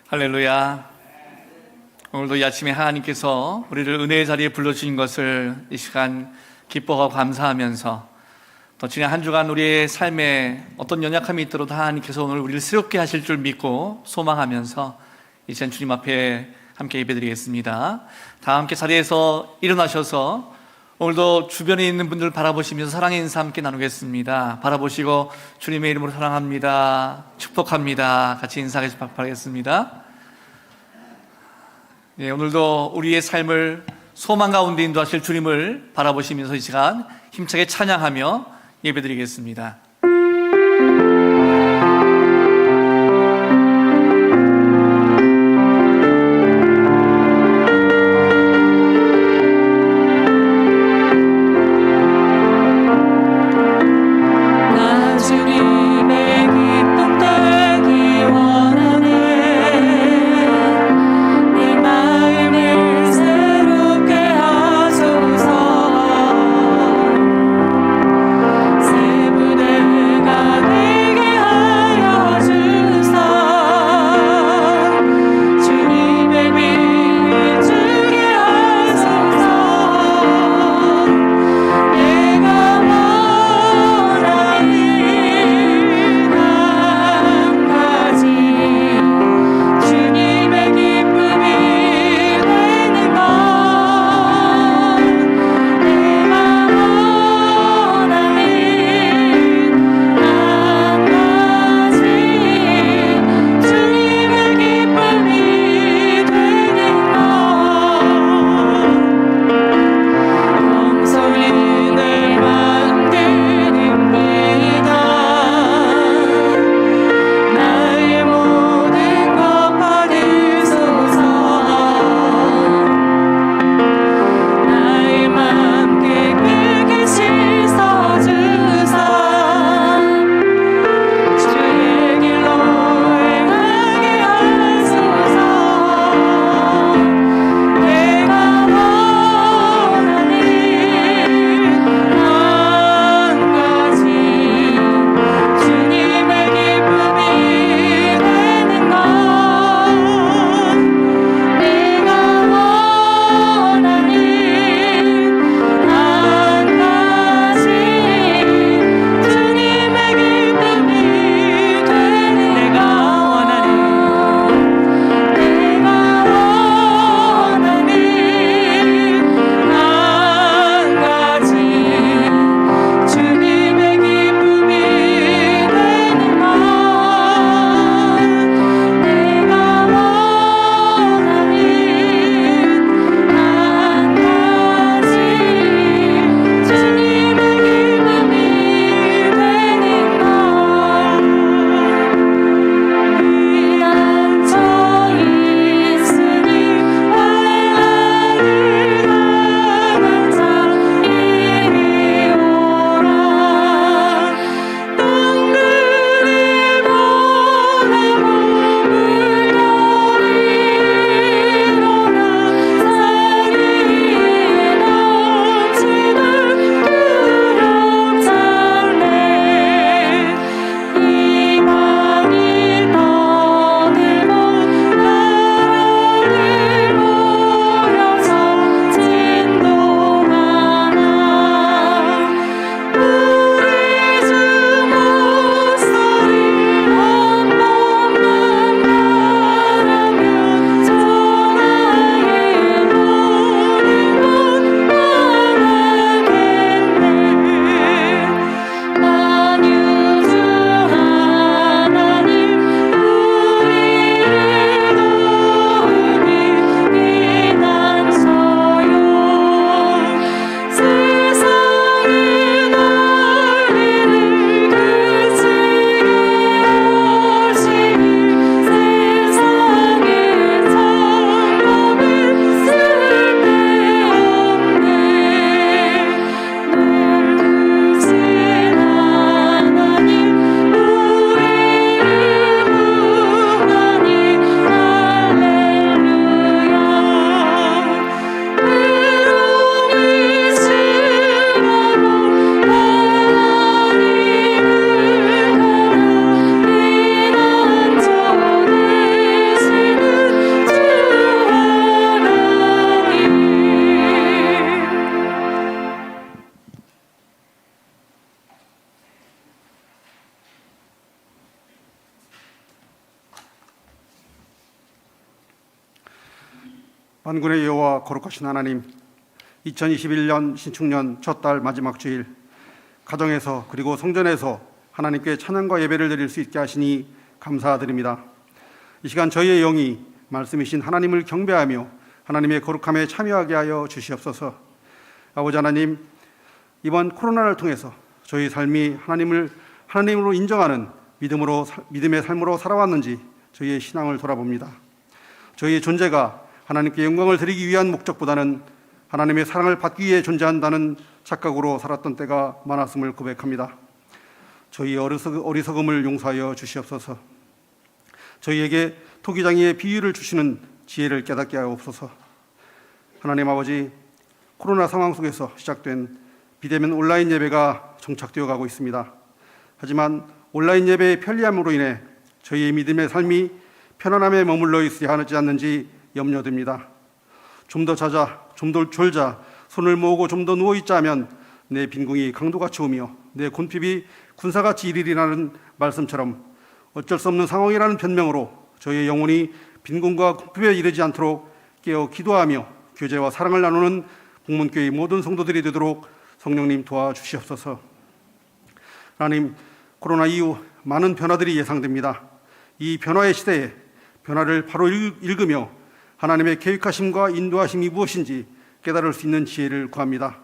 할렐루야. 오늘도 이 아침에 하나님께서 우리를 은혜의 자리에 불러주신 것을 이 시간 기뻐하고 감사하면서 또 지난 한 주간 우리의 삶에 어떤 연약함이 있더라도 하나님께서 오늘 우리를 새롭게 하실 줄 믿고 소망하면서 이제 주님 앞에 함께 예배드리겠습니다. 다 함께 자리에서 일어나셔서 오늘도 주변에 있는 분들 바라보시면서 사랑의 인사 함께 나누겠습니다. 바라보시고 주님의 이름으로 사랑합니다, 축복합니다, 같이 인사해 주시기 바라겠습니다. 예, 오늘도 우리의 삶을 소망 가운데 인도하실 주님을 바라보시면서 이 시간 힘차게 찬양하며 예배드리겠습니다. 새 무대 만군의 여호와 거룩하신 하나님, 2021년 신축년 첫 달 마지막 주일, 가정에서 그리고 성전에서 하나님께 찬양과 예배를 드릴 수 있게 하시니 감사드립니다. 이 시간 저희의 영이 말씀이신 하나님을 경배하며 하나님의 거룩함에 참여하게 하여 주시옵소서. 아버지 하나님, 이번 코로나를 통해서 저희 삶이 하나님으로 인정하는 믿음의 삶으로 살아왔는지 저희의 신앙을 돌아봅니다. 저희의 존재가 하나님께 영광을 드리기 위한 목적보다는 하나님의 사랑을 받기 위해 존재한다는 착각으로 살았던 때가 많았음을 고백합니다. 저희의 어리석음을 용서하여 주시옵소서. 저희에게 토기장이의 비유를 주시는 지혜를 깨닫게 하옵소서. 하나님 아버지, 코로나 상황 속에서 시작된 비대면 온라인 예배가 정착되어 가고 있습니다. 하지만 온라인 예배의 편리함으로 인해 저희의 믿음의 삶이 편안함에 머물러 있어야 하지 않는지 염려됩니다. 좀 더 자자, 좀 더 졸자, 손을 모으고 좀 더 누워있자 하면 내 빈궁이 강도같이 오며 내 곤핍이 군사같이 일일이라는 말씀처럼 어쩔 수 없는 상황이라는 변명으로 저희의 영혼이 빈궁과 곤핍에 이르지 않도록 깨어 기도하며 교제와 사랑을 나누는 복문교회의 모든 성도들이 되도록 성령님 도와주시옵소서. 하나님, 코로나 이후 많은 변화들이 예상됩니다. 이 변화의 시대에 변화를 바로 읽으며 하나님의 계획하심과 인도하심이 무엇인지 깨달을 수 있는 지혜를 구합니다.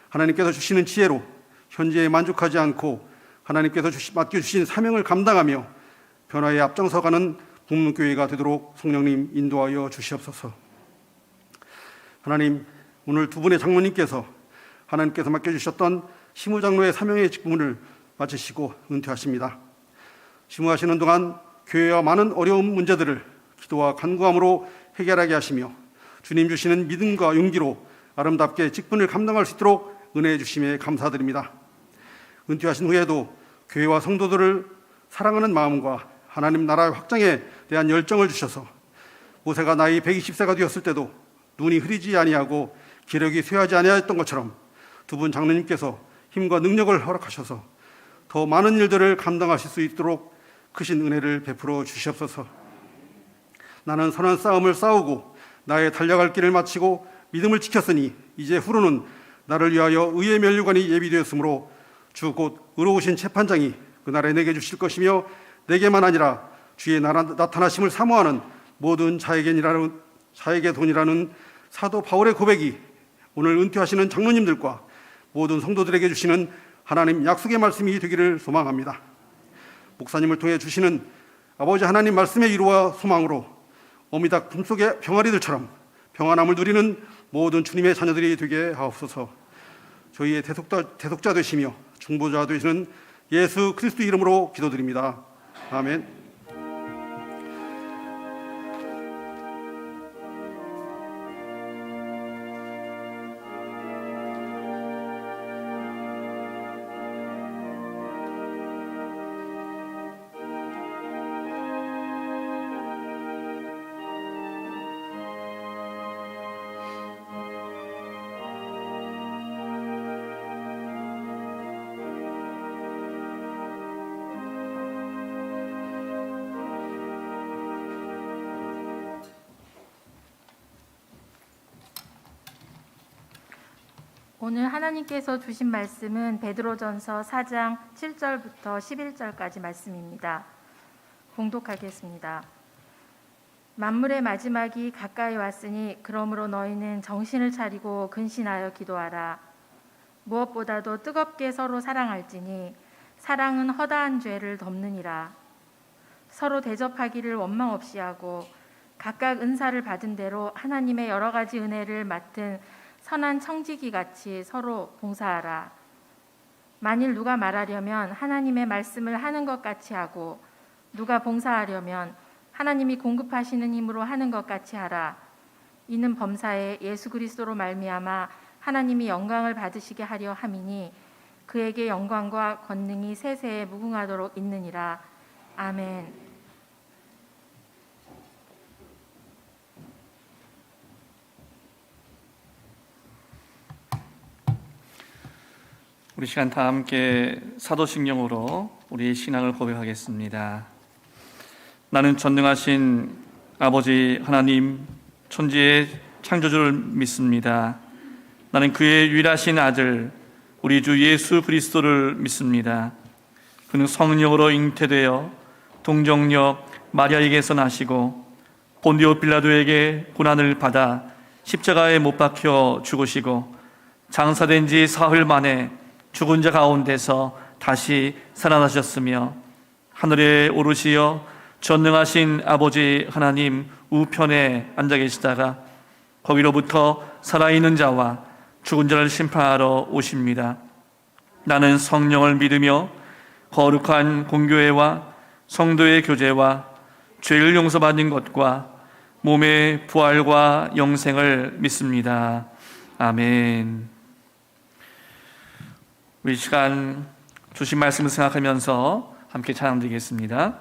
하나님께서 주시는 지혜로 현재에 만족하지 않고 하나님께서 맡겨주신 사명을 감당하며 변화에 앞장서가는 복문교회가 되도록 성령님 인도하여 주시옵소서. 하나님, 오늘 두 분의 장로님께서 하나님께서 맡겨주셨던 시무장로의 사명의 직분을 마치시고 은퇴하십니다. 시무하시는 동안 교회와 많은 어려운 문제들을 기도와 간구함으로 해결하게 하시며 주님 주시는 믿음과 용기로 아름답게 직분을 감당할 수 있도록 은혜해 주심에 감사드립니다. 은퇴하신 후에도 교회와 성도들을 사랑하는 마음과 하나님 나라의 확장에 대한 열정을 주셔서 모세가 나이 120세가 되었을 때도 눈이 흐리지 아니하고 기력이 쇠하지 아니하였던 것처럼 두 분 장로님께서 힘과 능력을 허락하셔서 더 많은 일들을 감당하실 수 있도록 크신 은혜를 베풀어 주시옵소서. 나는 선한 싸움을 싸우고 나의 달려갈 길을 마치고 믿음을 지켰으니 이제 후로는 나를 위하여 의의 면류관이 예비되었으므로 주 곧 의로우신 재판장이 그날에 내게 주실 것이며 내게만 아니라 주의 나타나심을 사모하는 모든 자에게 돈이라는 사도 바울의 고백이 오늘 은퇴하시는 장로님들과 모든 성도들에게 주시는 하나님 약속의 말씀이 되기를 소망합니다. 목사님을 통해 주시는 아버지 하나님 말씀의 위로와 소망으로 어미닭 품속의 병아리들처럼 평안함을 누리는 모든 주님의 자녀들이 되게 하옵소서. 저희의 대속자 되시며 중보자 되시는 예수 그리스도 이름으로 기도드립니다. 아멘. 오늘 하나님께서 주신 말씀은 베드로전서 4장 7절부터 11절까지 말씀입니다. 봉독하겠습니다. 만물의 마지막이 가까이 왔으니 그러므로 너희는 정신을 차리고 근신하여 기도하라. 무엇보다도 뜨겁게 서로 사랑할지니 사랑은 허다한 죄를 덮느니라. 서로 대접하기를 원망 없이 하고 각각 은사를 받은 대로 하나님의 여러 가지 은혜를 맡은 선한 청지기 같이 서로 봉사하라. 만일 누가 말하려면 하나님의 말씀을 하는 것 같이 하고 누가 봉사하려면 하나님이 공급하시는 힘으로 하는 것 같이 하라. 이는 범사에 예수 그리스도로 말미암아 하나님이 영광을 받으시게 하려 함이니 그에게 영광과 권능이 세세에 무궁하도록 있느니라. 아멘. 우리 시간 다 함께 사도신경으로 우리의 신앙을 고백하겠습니다. 나는 전능하신 아버지 하나님, 천지의 창조주를 믿습니다. 나는 그의 유일하신 아들 우리 주 예수 그리스도를 믿습니다. 그는 성령으로 잉태되어 동정녀 마리아에게서 나시고 본디오 빌라도에게 고난을 받아 십자가에 못 박혀 죽으시고 장사된 지 사흘 만에 죽은 자 가운데서 다시 살아나셨으며 하늘에 오르시어 전능하신 아버지 하나님 우편에 앉아 계시다가 거기로부터 살아있는 자와 죽은 자를 심판하러 오십니다. 나는 성령을 믿으며 거룩한 공교회와 성도의 교제와 죄를 용서받는 것과 몸의 부활과 영생을 믿습니다. 아멘. 우리 시간 주신 말씀을 생각하면서 함께 찬양 드리겠습니다.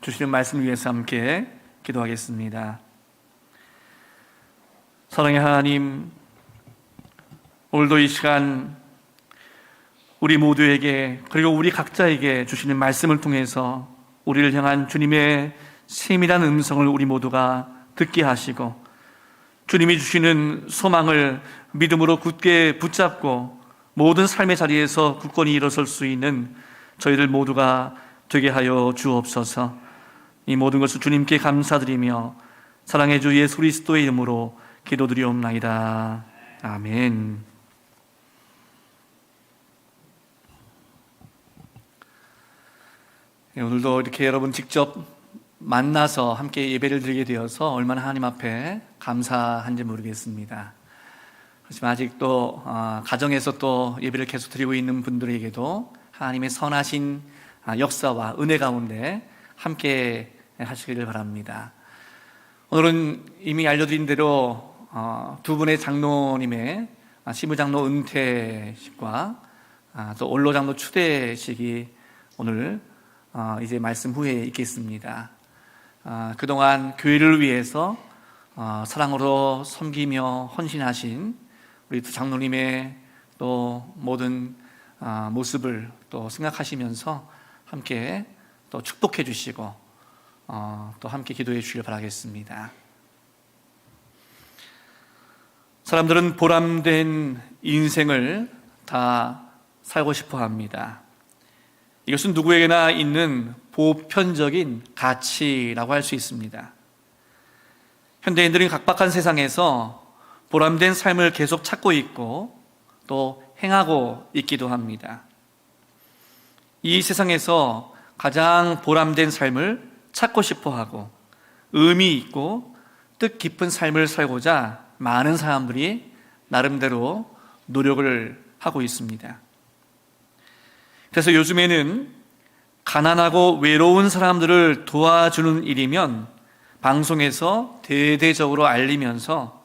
주시는 말씀을 위해서 함께 기도하겠습니다. 사랑의 하나님, 오늘도 이 시간 우리 모두에게 그리고 우리 각자에게 주시는 말씀을 통해서 우리를 향한 주님의 세밀한 음성을 우리 모두가 듣게 하시고 주님이 주시는 소망을 믿음으로 굳게 붙잡고 모든 삶의 자리에서 굳건히 일어설 수 있는 저희들 모두가 되게 하여 주옵소서. 이 모든 것을 주님께 감사드리며 사랑의 주 예수 그리스도의 이름으로 기도드리옵나이다. 아멘. 오늘도 이렇게 여러분 직접 만나서 함께 예배를 드리게 되어서 얼마나 하나님 앞에 감사한지 모르겠습니다. 그렇지만 아직도 가정에서 또 예배를 계속 드리고 있는 분들에게도 하나님의 선하신 역사와 은혜 가운데 함께 하시기를 바랍니다. 오늘은 이미 알려드린 대로 두 분의 장로님의 시무장로 은퇴식과 또 원로장로 추대식이 오늘 이제 말씀 후에 있겠습니다. 그동안 교회를 위해서 사랑으로 섬기며 헌신하신 우리 두 장로님의 또 모든 모습을 또 생각하시면서 함께 또 축복해 주시고 또 함께 기도해 주시길 바라겠습니다. 사람들은 보람된 인생을 다 살고 싶어 합니다. 이것은 누구에게나 있는 보편적인 가치라고 할 수 있습니다. 현대인들은 각박한 세상에서 보람된 삶을 계속 찾고 있고 또 행하고 있기도 합니다. 이 세상에서 가장 보람된 삶을 찾고 싶어 하고 의미 있고 뜻깊은 삶을 살고자 많은 사람들이 나름대로 노력을 하고 있습니다. 그래서 요즘에는 가난하고 외로운 사람들을 도와주는 일이면 방송에서 대대적으로 알리면서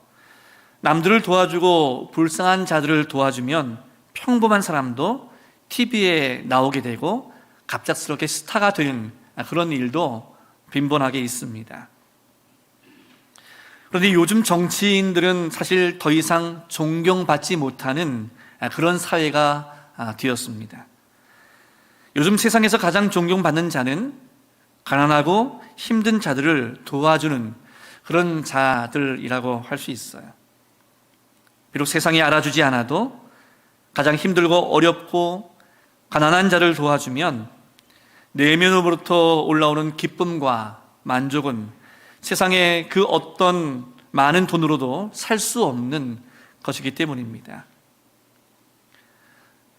남들을 도와주고 불쌍한 자들을 도와주면 평범한 사람도 TV에 나오게 되고 갑작스럽게 스타가 되는 그런 일도 빈번하게 있습니다. 그런데 요즘 정치인들은 사실 더 이상 존경받지 못하는 그런 사회가 되었습니다. 요즘 세상에서 가장 존경받는 자는 가난하고 힘든 자들을 도와주는 그런 자들이라고 할 수 있어요. 비록 세상이 알아주지 않아도 가장 힘들고 어렵고 가난한 자를 도와주면 내면으로부터 올라오는 기쁨과 만족은 세상의 그 어떤 많은 돈으로도 살 수 없는 것이기 때문입니다.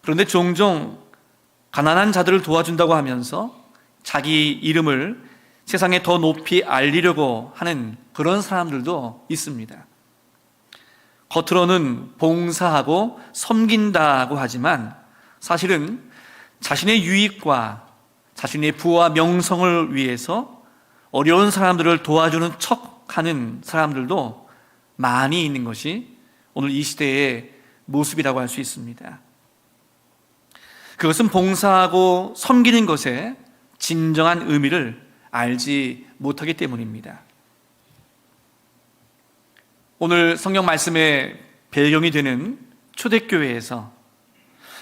그런데 종종 가난한 자들을 도와준다고 하면서 자기 이름을 세상에 더 높이 알리려고 하는 그런 사람들도 있습니다. 겉으로는 봉사하고 섬긴다고 하지만 사실은 자신의 유익과 자신의 부와 명성을 위해서 어려운 사람들을 도와주는 척하는 사람들도 많이 있는 것이 오늘 이 시대의 모습이라고 할 수 있습니다. 그것은 봉사하고 섬기는 것에 진정한 의미를 알지 못하기 때문입니다. 오늘 성경 말씀의 배경이 되는 초대교회에서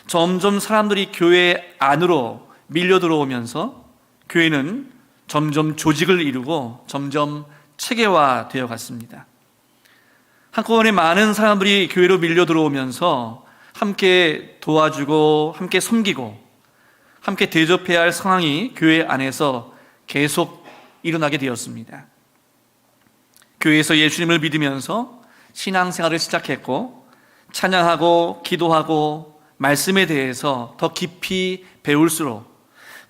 점점 사람들이 교회 안으로 밀려 들어오면서 교회는 점점 조직을 이루고 점점 체계화되어 갔습니다. 한꺼번에 많은 사람들이 교회로 밀려 들어오면서 함께 도와주고 함께 섬기고 함께 대접해야 할 상황이 교회 안에서 계속 일어나게 되었습니다. 교회에서 예수님을 믿으면서 신앙생활을 시작했고 찬양하고 기도하고 말씀에 대해서 더 깊이 배울수록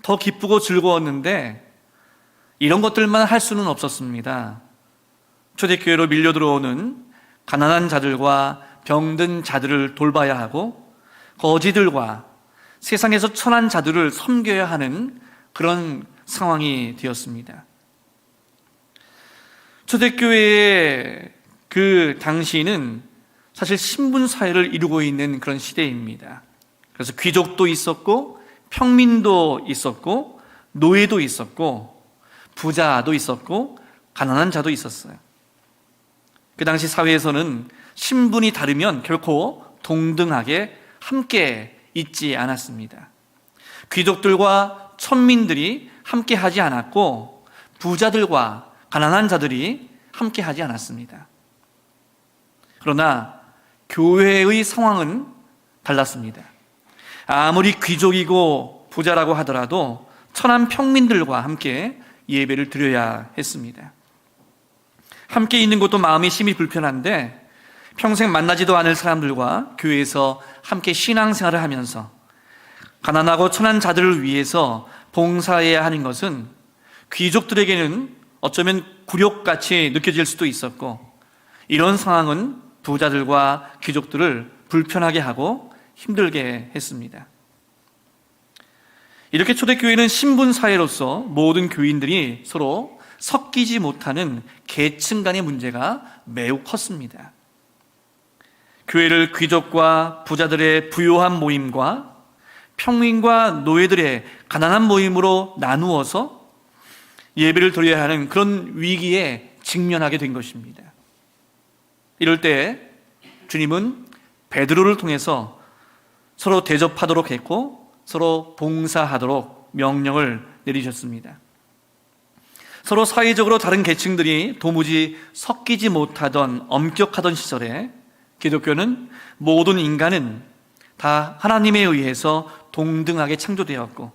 더 기쁘고 즐거웠는데 이런 것들만 할 수는 없었습니다. 초대교회로 밀려 들어오는 가난한 자들과 병든 자들을 돌봐야 하고 거지들과 세상에서 천한 자들을 섬겨야 하는 그런 상황이 되었습니다. 초대교회의 그 당시는 사실 신분사회를 이루고 있는 그런 시대입니다. 그래서 귀족도 있었고 평민도 있었고 노예도 있었고 부자도 있었고 가난한 자도 있었어요. 그 당시 사회에서는 신분이 다르면 결코 동등하게 함께 있지 않았습니다. 귀족들과 천민들이 함께 하지 않았고 부자들과 가난한 자들이 함께 하지 않았습니다. 그러나 교회의 상황은 달랐습니다. 아무리 귀족이고 부자라고 하더라도 천한 평민들과 함께 예배를 드려야 했습니다. 함께 있는 것도 마음이 심히 불편한데 평생 만나지도 않을 사람들과 교회에서 함께 신앙생활을 하면서 가난하고 천한 자들을 위해서 봉사해야 하는 것은 귀족들에게는 어쩌면 굴욕같이 느껴질 수도 있었고 이런 상황은 부자들과 귀족들을 불편하게 하고 힘들게 했습니다. 이렇게 초대교회는 신분사회로서 모든 교인들이 서로 섞이지 못하는 계층 간의 문제가 매우 컸습니다. 교회를 귀족과 부자들의 부요한 모임과 평민과 노예들의 가난한 모임으로 나누어서 예배를 드려야 하는 그런 위기에 직면하게 된 것입니다. 이럴 때 주님은 베드로를 통해서 서로 대접하도록 했고 서로 봉사하도록 명령을 내리셨습니다. 서로 사회적으로 다른 계층들이 도무지 섞이지 못하던 엄격하던 시절에 기독교는 모든 인간은 다 하나님에 의해서 동등하게 창조되었고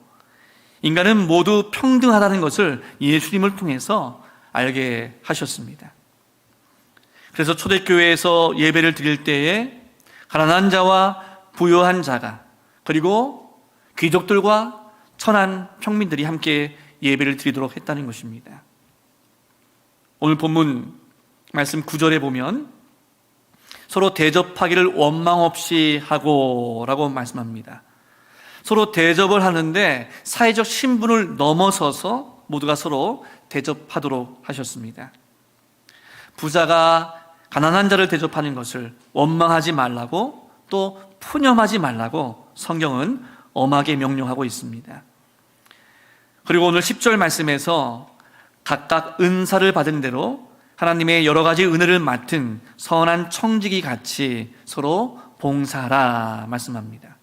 인간은 모두 평등하다는 것을 예수님을 통해서 알게 하셨습니다. 그래서 초대교회에서 예배를 드릴 때에 가난한 자와 부유한 자가, 그리고 귀족들과 천한 평민들이 함께 예배를 드리도록 했다는 것입니다. 오늘 본문 말씀 9절에 보면 서로 대접하기를 원망 없이 하고 라고 말씀합니다. 서로 대접을 하는데 사회적 신분을 넘어서서 모두가 서로 대접하도록 하셨습니다. 부자가 가난한 자를 대접하는 것을 원망하지 말라고, 또 푸념하지 말라고 성경은 엄하게 명령하고 있습니다. 그리고 오늘 10절 말씀에서 각각 은사를 받은 대로 하나님의 여러 가지 은혜를 맡은 선한 청지기 같이 서로 봉사하라 말씀합니다.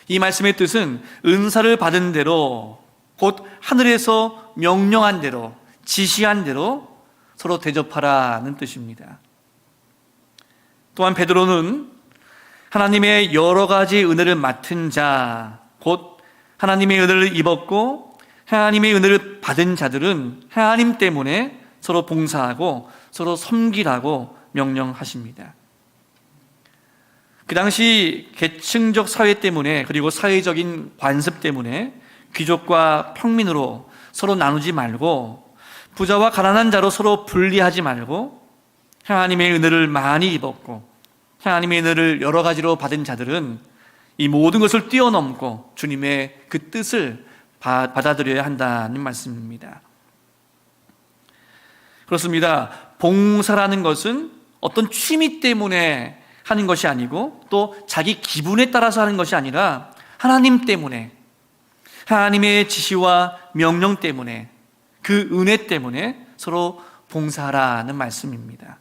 이 말씀의 뜻은 은사를 받은 대로, 곧 하늘에서 명령한 대로, 지시한 대로 서로 대접하라는 뜻입니다. 또한 베드로는 하나님의 여러 가지 은혜를 맡은 자, 곧 하나님의 은혜를 입었고 하나님의 은혜를 받은 자들은 하나님 때문에 서로 봉사하고 서로 섬기라고 명령하십니다. 그 당시 계층적 사회 때문에, 그리고 사회적인 관습 때문에 귀족과 평민으로 서로 나누지 말고, 부자와 가난한 자로 서로 분리하지 말고, 하나님의 은혜를 많이 입었고 하나님의 은혜를 여러 가지로 받은 자들은 이 모든 것을 뛰어넘고 주님의 그 뜻을 받아들여야 한다는 말씀입니다. 그렇습니다. 봉사라는 것은 어떤 취미 때문에 하는 것이 아니고, 또 자기 기분에 따라서 하는 것이 아니라 하나님 때문에, 하나님의 지시와 명령 때문에, 그 은혜 때문에 서로 봉사하라는 말씀입니다.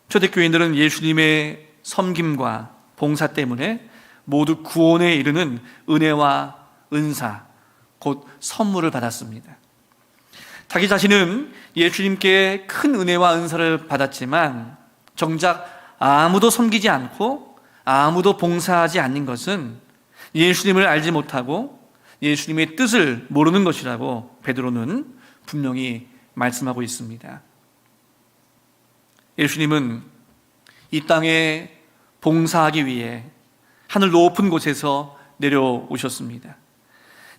초대교인들은 예수님의 섬김과 봉사 때문에 모두 구원에 이르는 은혜와 은사, 곧 선물을 받았습니다. 자기 자신은 예수님께 큰 은혜와 은사를 받았지만 정작 아무도 섬기지 않고 아무도 봉사하지 않는 것은 예수님을 알지 못하고 예수님의 뜻을 모르는 것이라고 베드로는 분명히 말씀하고 있습니다. 예수님은 이 땅에 봉사하기 위해 하늘 높은 곳에서 내려오셨습니다.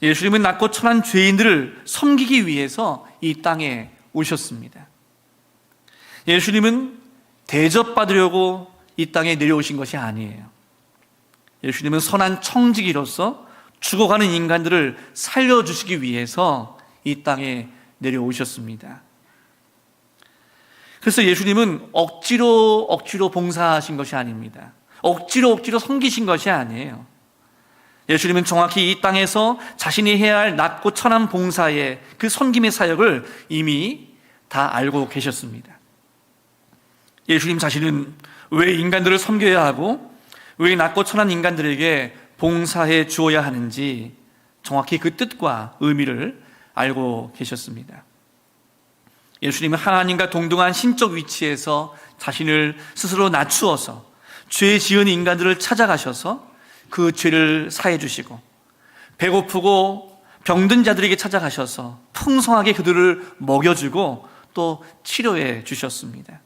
예수님은 낮고 천한 죄인들을 섬기기 위해서 이 땅에 오셨습니다. 예수님은 대접받으려고 이 땅에 내려오신 것이 아니에요. 예수님은 선한 청지기로서 죽어가는 인간들을 살려주시기 위해서 이 땅에 내려오셨습니다. 그래서 예수님은 억지로 봉사하신 것이 아닙니다. 억지로 섬기신 것이 아니에요. 예수님은 정확히 이 땅에서 자신이 해야 할 낮고 천한 봉사의 그 섬김의 사역을 이미 다 알고 계셨습니다. 예수님 자신은 왜 인간들을 섬겨야 하고 왜 낮고 천한 인간들에게 봉사해 주어야 하는지 정확히 그 뜻과 의미를 알고 계셨습니다. 예수님은 하나님과 동등한 신적 위치에서 자신을 스스로 낮추어서 죄 지은 인간들을 찾아가셔서 그 죄를 사해 주시고, 배고프고 병든 자들에게 찾아가셔서 풍성하게 그들을 먹여주고 또 치료해 주셨습니다.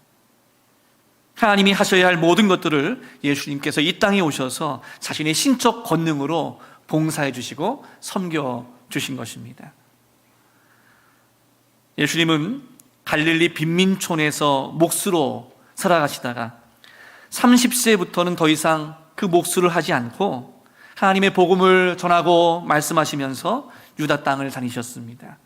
하나님이 하셔야 할 모든 것들을 예수님께서 이 땅에 오셔서 자신의 신적 권능으로 봉사해 주시고 섬겨 주신 것입니다. 예수님은 갈릴리 빈민촌에서 목수로 살아가시다가 30세부터는 더 이상 그 목수를 하지 않고 하나님의 복음을 전하고 말씀하시면서 유다 땅을 다니셨습니다.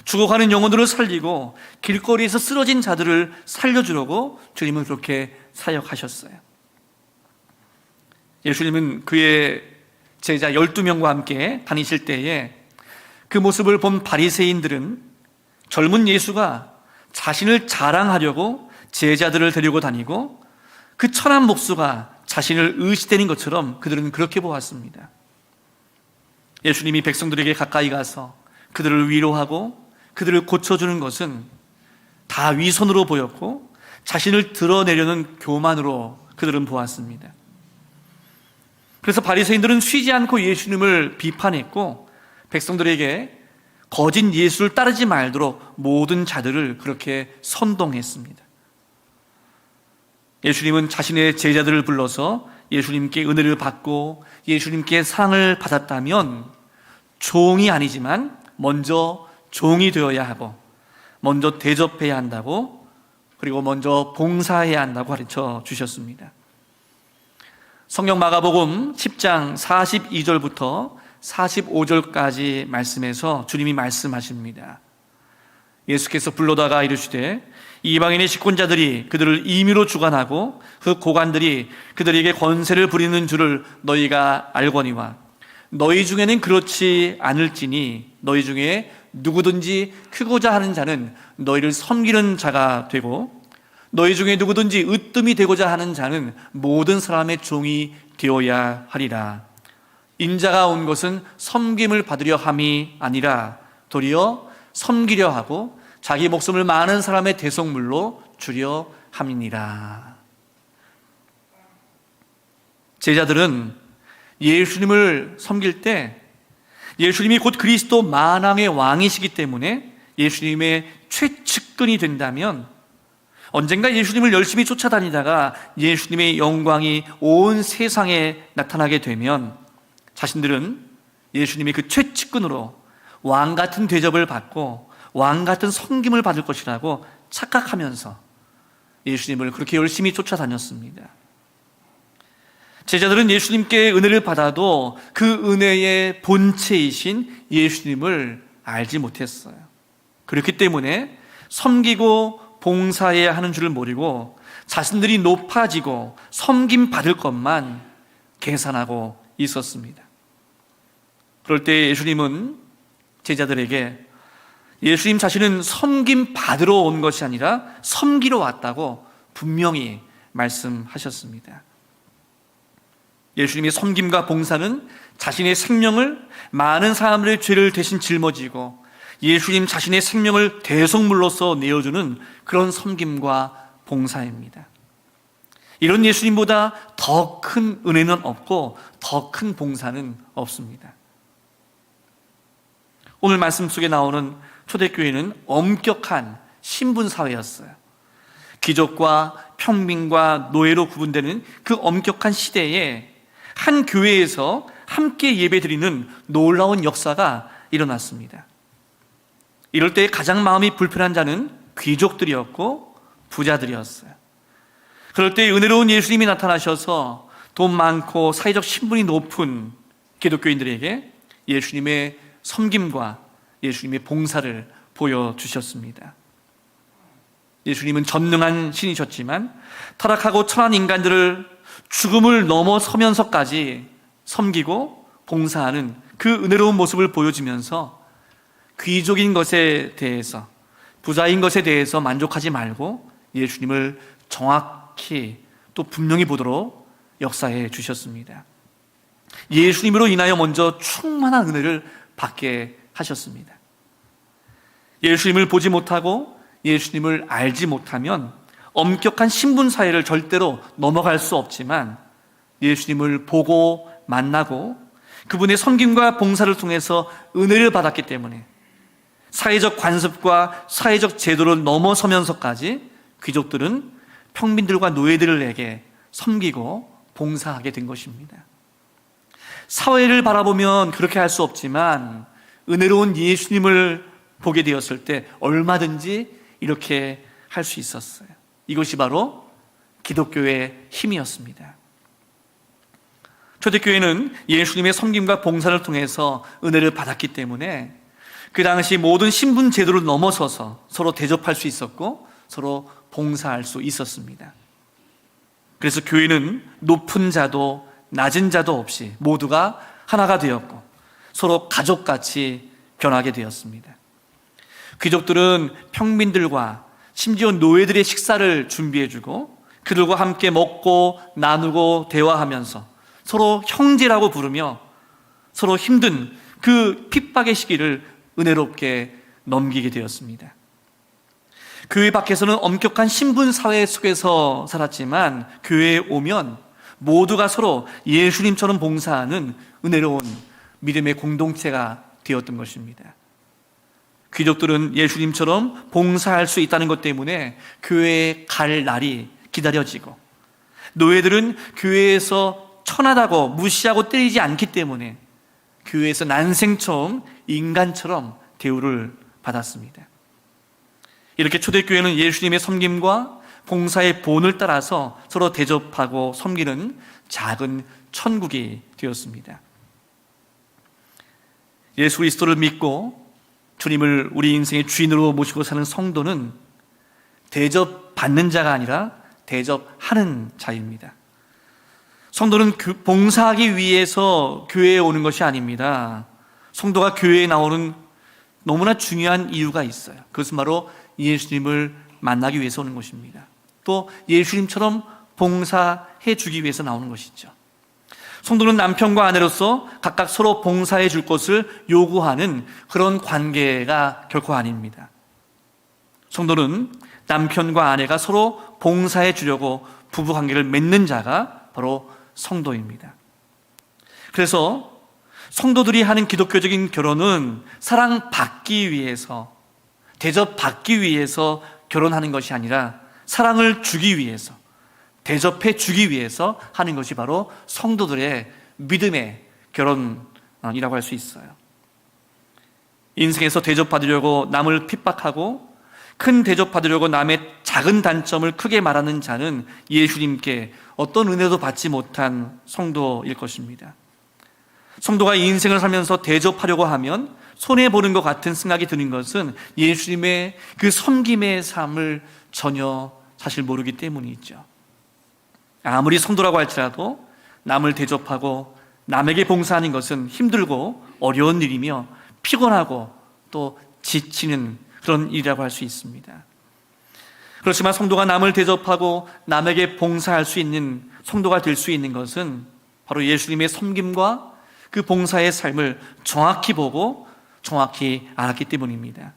죽어가는 영혼들을 살리고 길거리에서 쓰러진 자들을 살려주려고 주님은 그렇게 사역하셨어요. 예수님은 그의 제자 12명과 함께 다니실 때에 그 모습을 본 바리새인들은 젊은 예수가 자신을 자랑하려고 제자들을 데리고 다니고 그 천한 목수가 자신을 의시되는 것처럼 그들은 그렇게 보았습니다. 예수님이 백성들에게 가까이 가서 그들을 위로하고 그들을 고쳐주는 것은 다 위선으로 보였고 자신을 드러내려는 교만으로 그들은 보았습니다. 그래서 바리새인들은 쉬지 않고 예수님을 비판했고 백성들에게 거짓 예수를 따르지 말도록 모든 자들을 그렇게 선동했습니다. 예수님은 자신의 제자들을 불러서 예수님께 은혜를 받고 예수님께 사랑을 받았다면 종이 아니지만 먼저 종이 되어야 하고 먼저 대접해야 한다고, 그리고 먼저 봉사해야 한다고 가르쳐 주셨습니다. 성경 마가복음 10장 42절부터 45절까지 말씀에서 주님이 말씀하십니다. 예수께서 불러다가 이르시되 이방인의 식권자들이 그들을 임의로 주관하고 그 고관들이 그들에게 권세를 부리는 줄을 너희가 알거니와 너희 중에는 그렇지 않을지니 너희 중에 누구든지 크고자 하는 자는 너희를 섬기는 자가 되고 너희 중에 누구든지 으뜸이 되고자 하는 자는 모든 사람의 종이 되어야 하리라. 인자가 온 것은 섬김을 받으려 함이 아니라 도리어 섬기려 하고 자기 목숨을 많은 사람의 대속물로 주려 함이니라. 제자들은 예수님을 섬길 때 예수님이 곧 그리스도 만왕의 왕이시기 때문에 예수님의 최측근이 된다면, 언젠가 예수님을 열심히 쫓아다니다가 예수님의 영광이 온 세상에 나타나게 되면 자신들은 예수님이 그 최측근으로 왕 같은 대접을 받고 왕 같은 섬김을 받을 것이라고 착각하면서 예수님을 그렇게 열심히 쫓아다녔습니다. 제자들은 예수님께 은혜를 받아도 그 은혜의 본체이신 예수님을 알지 못했어요. 그렇기 때문에 섬기고 봉사해야 하는 줄을 모르고 자신들이 높아지고 섬김 받을 것만 계산하고 있었습니다. 그럴 때 예수님은 제자들에게 예수님 자신은 섬김 받으러 온 것이 아니라 섬기러 왔다고 분명히 말씀하셨습니다. 예수님의 섬김과 봉사는 자신의 생명을, 많은 사람들의 죄를 대신 짊어지고 예수님 자신의 생명을 대속물로서 내어주는 그런 섬김과 봉사입니다. 이런 예수님보다 더 큰 은혜는 없고 더 큰 봉사는 없습니다. 오늘 말씀 속에 나오는 초대교회는 엄격한 신분사회였어요. 귀족과 평민과 노예로 구분되는 그 엄격한 시대에 한 교회에서 함께 예배드리는 놀라운 역사가 일어났습니다. 이럴 때 가장 마음이 불편한 자는 귀족들이었고 부자들이었어요. 그럴 때 은혜로운 예수님이 나타나셔서 돈 많고 사회적 신분이 높은 기독교인들에게 예수님의 섬김과 예수님의 봉사를 보여주셨습니다. 예수님은 전능한 신이셨지만 타락하고 천한 인간들을 죽음을 넘어서면서까지 섬기고 봉사하는 그 은혜로운 모습을 보여주면서 귀족인 것에 대해서, 부자인 것에 대해서 만족하지 말고 예수님을 정확히 또 분명히 보도록 역사해 주셨습니다. 예수님으로 인하여 먼저 충만한 은혜를 받게 하셨습니다. 예수님을 보지 못하고 예수님을 알지 못하면 엄격한 신분사회를 절대로 넘어갈 수 없지만 예수님을 보고 만나고 그분의 섬김과 봉사를 통해서 은혜를 받았기 때문에 사회적 관습과 사회적 제도를 넘어서면서까지 귀족들은 평민들과 노예들에게 섬기고 봉사하게 된 것입니다. 사회를 바라보면 그렇게 할 수 없지만 은혜로운 예수님을 보게 되었을 때 얼마든지 이렇게 할 수 있었어요. 이것이 바로 기독교의 힘이었습니다. 초대교회는 예수님의 섬김과 봉사를 통해서 은혜를 받았기 때문에 그 당시 모든 신분 제도를 넘어서서 서로 대접할 수 있었고 서로 봉사할 수 있었습니다. 그래서 교회는 높은 자도 낮은 자도 없이 모두가 하나가 되었고 서로 가족같이 변하게 되었습니다. 귀족들은 평민들과 심지어 노예들의 식사를 준비해주고 그들과 함께 먹고 나누고 대화하면서 서로 형제라고 부르며 서로 힘든 그 핍박의 시기를 은혜롭게 넘기게 되었습니다. 교회 밖에서는 엄격한 신분사회 속에서 살았지만 교회에 오면 모두가 서로 예수님처럼 봉사하는 은혜로운 믿음의 공동체가 되었던 것입니다. 귀족들은 예수님처럼 봉사할 수 있다는 것 때문에 교회에 갈 날이 기다려지고 노예들은 교회에서 천하다고 무시하고 때리지 않기 때문에 교회에서 난생 처음 인간처럼 대우를 받았습니다. 이렇게 초대교회는 예수님의 섬김과 봉사의 본을 따라서 서로 대접하고 섬기는 작은 천국이 되었습니다. 예수 그리스도를 믿고 주님을 우리 인생의 주인으로 모시고 사는 성도는 대접받는 자가 아니라 대접하는 자입니다. 성도는 봉사하기 위해서 교회에 오는 것이 아닙니다. 성도가 교회에 나오는 너무나 중요한 이유가 있어요. 그것은 바로 예수님을 만나기 위해서 오는 것입니다. 또 예수님처럼 봉사해 주기 위해서 나오는 것이죠. 성도는 남편과 아내로서 각각 서로 봉사해 줄 것을 요구하는 그런 관계가 결코 아닙니다. 성도는 남편과 아내가 서로 봉사해 주려고 부부 관계를 맺는 자가 바로 성도입니다. 그래서 성도들이 하는 기독교적인 결혼은 사랑받기 위해서, 대접받기 위해서 결혼하는 것이 아니라 사랑을 주기 위해서, 대접해 주기 위해서 하는 것이 바로 성도들의 믿음의 결혼이라고 할 수 있어요. 인생에서 대접받으려고 남을 핍박하고 큰 대접받으려고 남의 작은 단점을 크게 말하는 자는 예수님께 어떤 은혜도 받지 못한 성도일 것입니다. 성도가 인생을 살면서 대접하려고 하면 손해보는 것 같은 생각이 드는 것은 예수님의 그 섬김의 삶을 전혀 사실 모르기 때문이죠. 아무리 성도라고 할지라도 남을 대접하고 남에게 봉사하는 것은 힘들고 어려운 일이며 피곤하고 또 지치는 그런 일이라고 할 수 있습니다. 그렇지만 성도가 남을 대접하고 남에게 봉사할 수 있는 성도가 될 수 있는 것은 바로 예수님의 섬김과 그 봉사의 삶을 정확히 보고 정확히 알았기 때문입니다.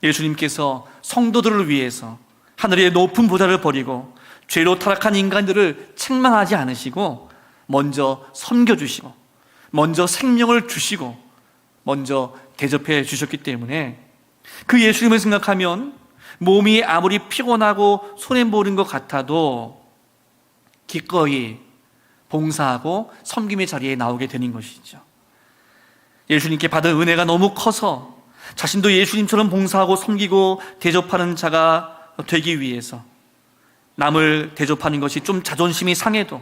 예수님께서 성도들을 위해서 하늘의 높은 보좌를 버리고 죄로 타락한 인간들을 책망하지 않으시고 먼저 섬겨주시고 먼저 생명을 주시고 먼저 대접해 주셨기 때문에 그 예수님을 생각하면 몸이 아무리 피곤하고 손해보는 것 같아도 기꺼이 봉사하고 섬김의 자리에 나오게 되는 것이죠. 예수님께 받은 은혜가 너무 커서 자신도 예수님처럼 봉사하고 섬기고 대접하는 자가 되기 위해서 남을 대접하는 것이 좀 자존심이 상해도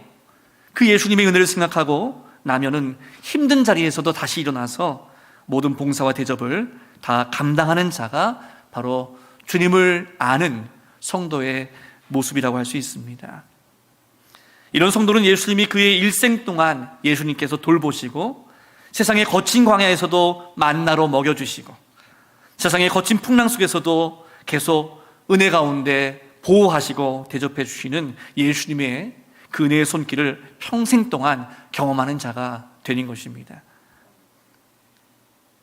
그 예수님의 은혜를 생각하고 나면은 힘든 자리에서도 다시 일어나서 모든 봉사와 대접을 다 감당하는 자가 바로 주님을 아는 성도의 모습이라고 할 수 있습니다. 이런 성도는 예수님이 그의 일생 동안 예수님께서 돌보시고 세상의 거친 광야에서도 만나로 먹여주시고 세상의 거친 풍랑 속에서도 계속 은혜 가운데 보호하시고 대접해 주시는 예수님의 그 은혜의 손길을 평생 동안 경험하는 자가 되는 것입니다.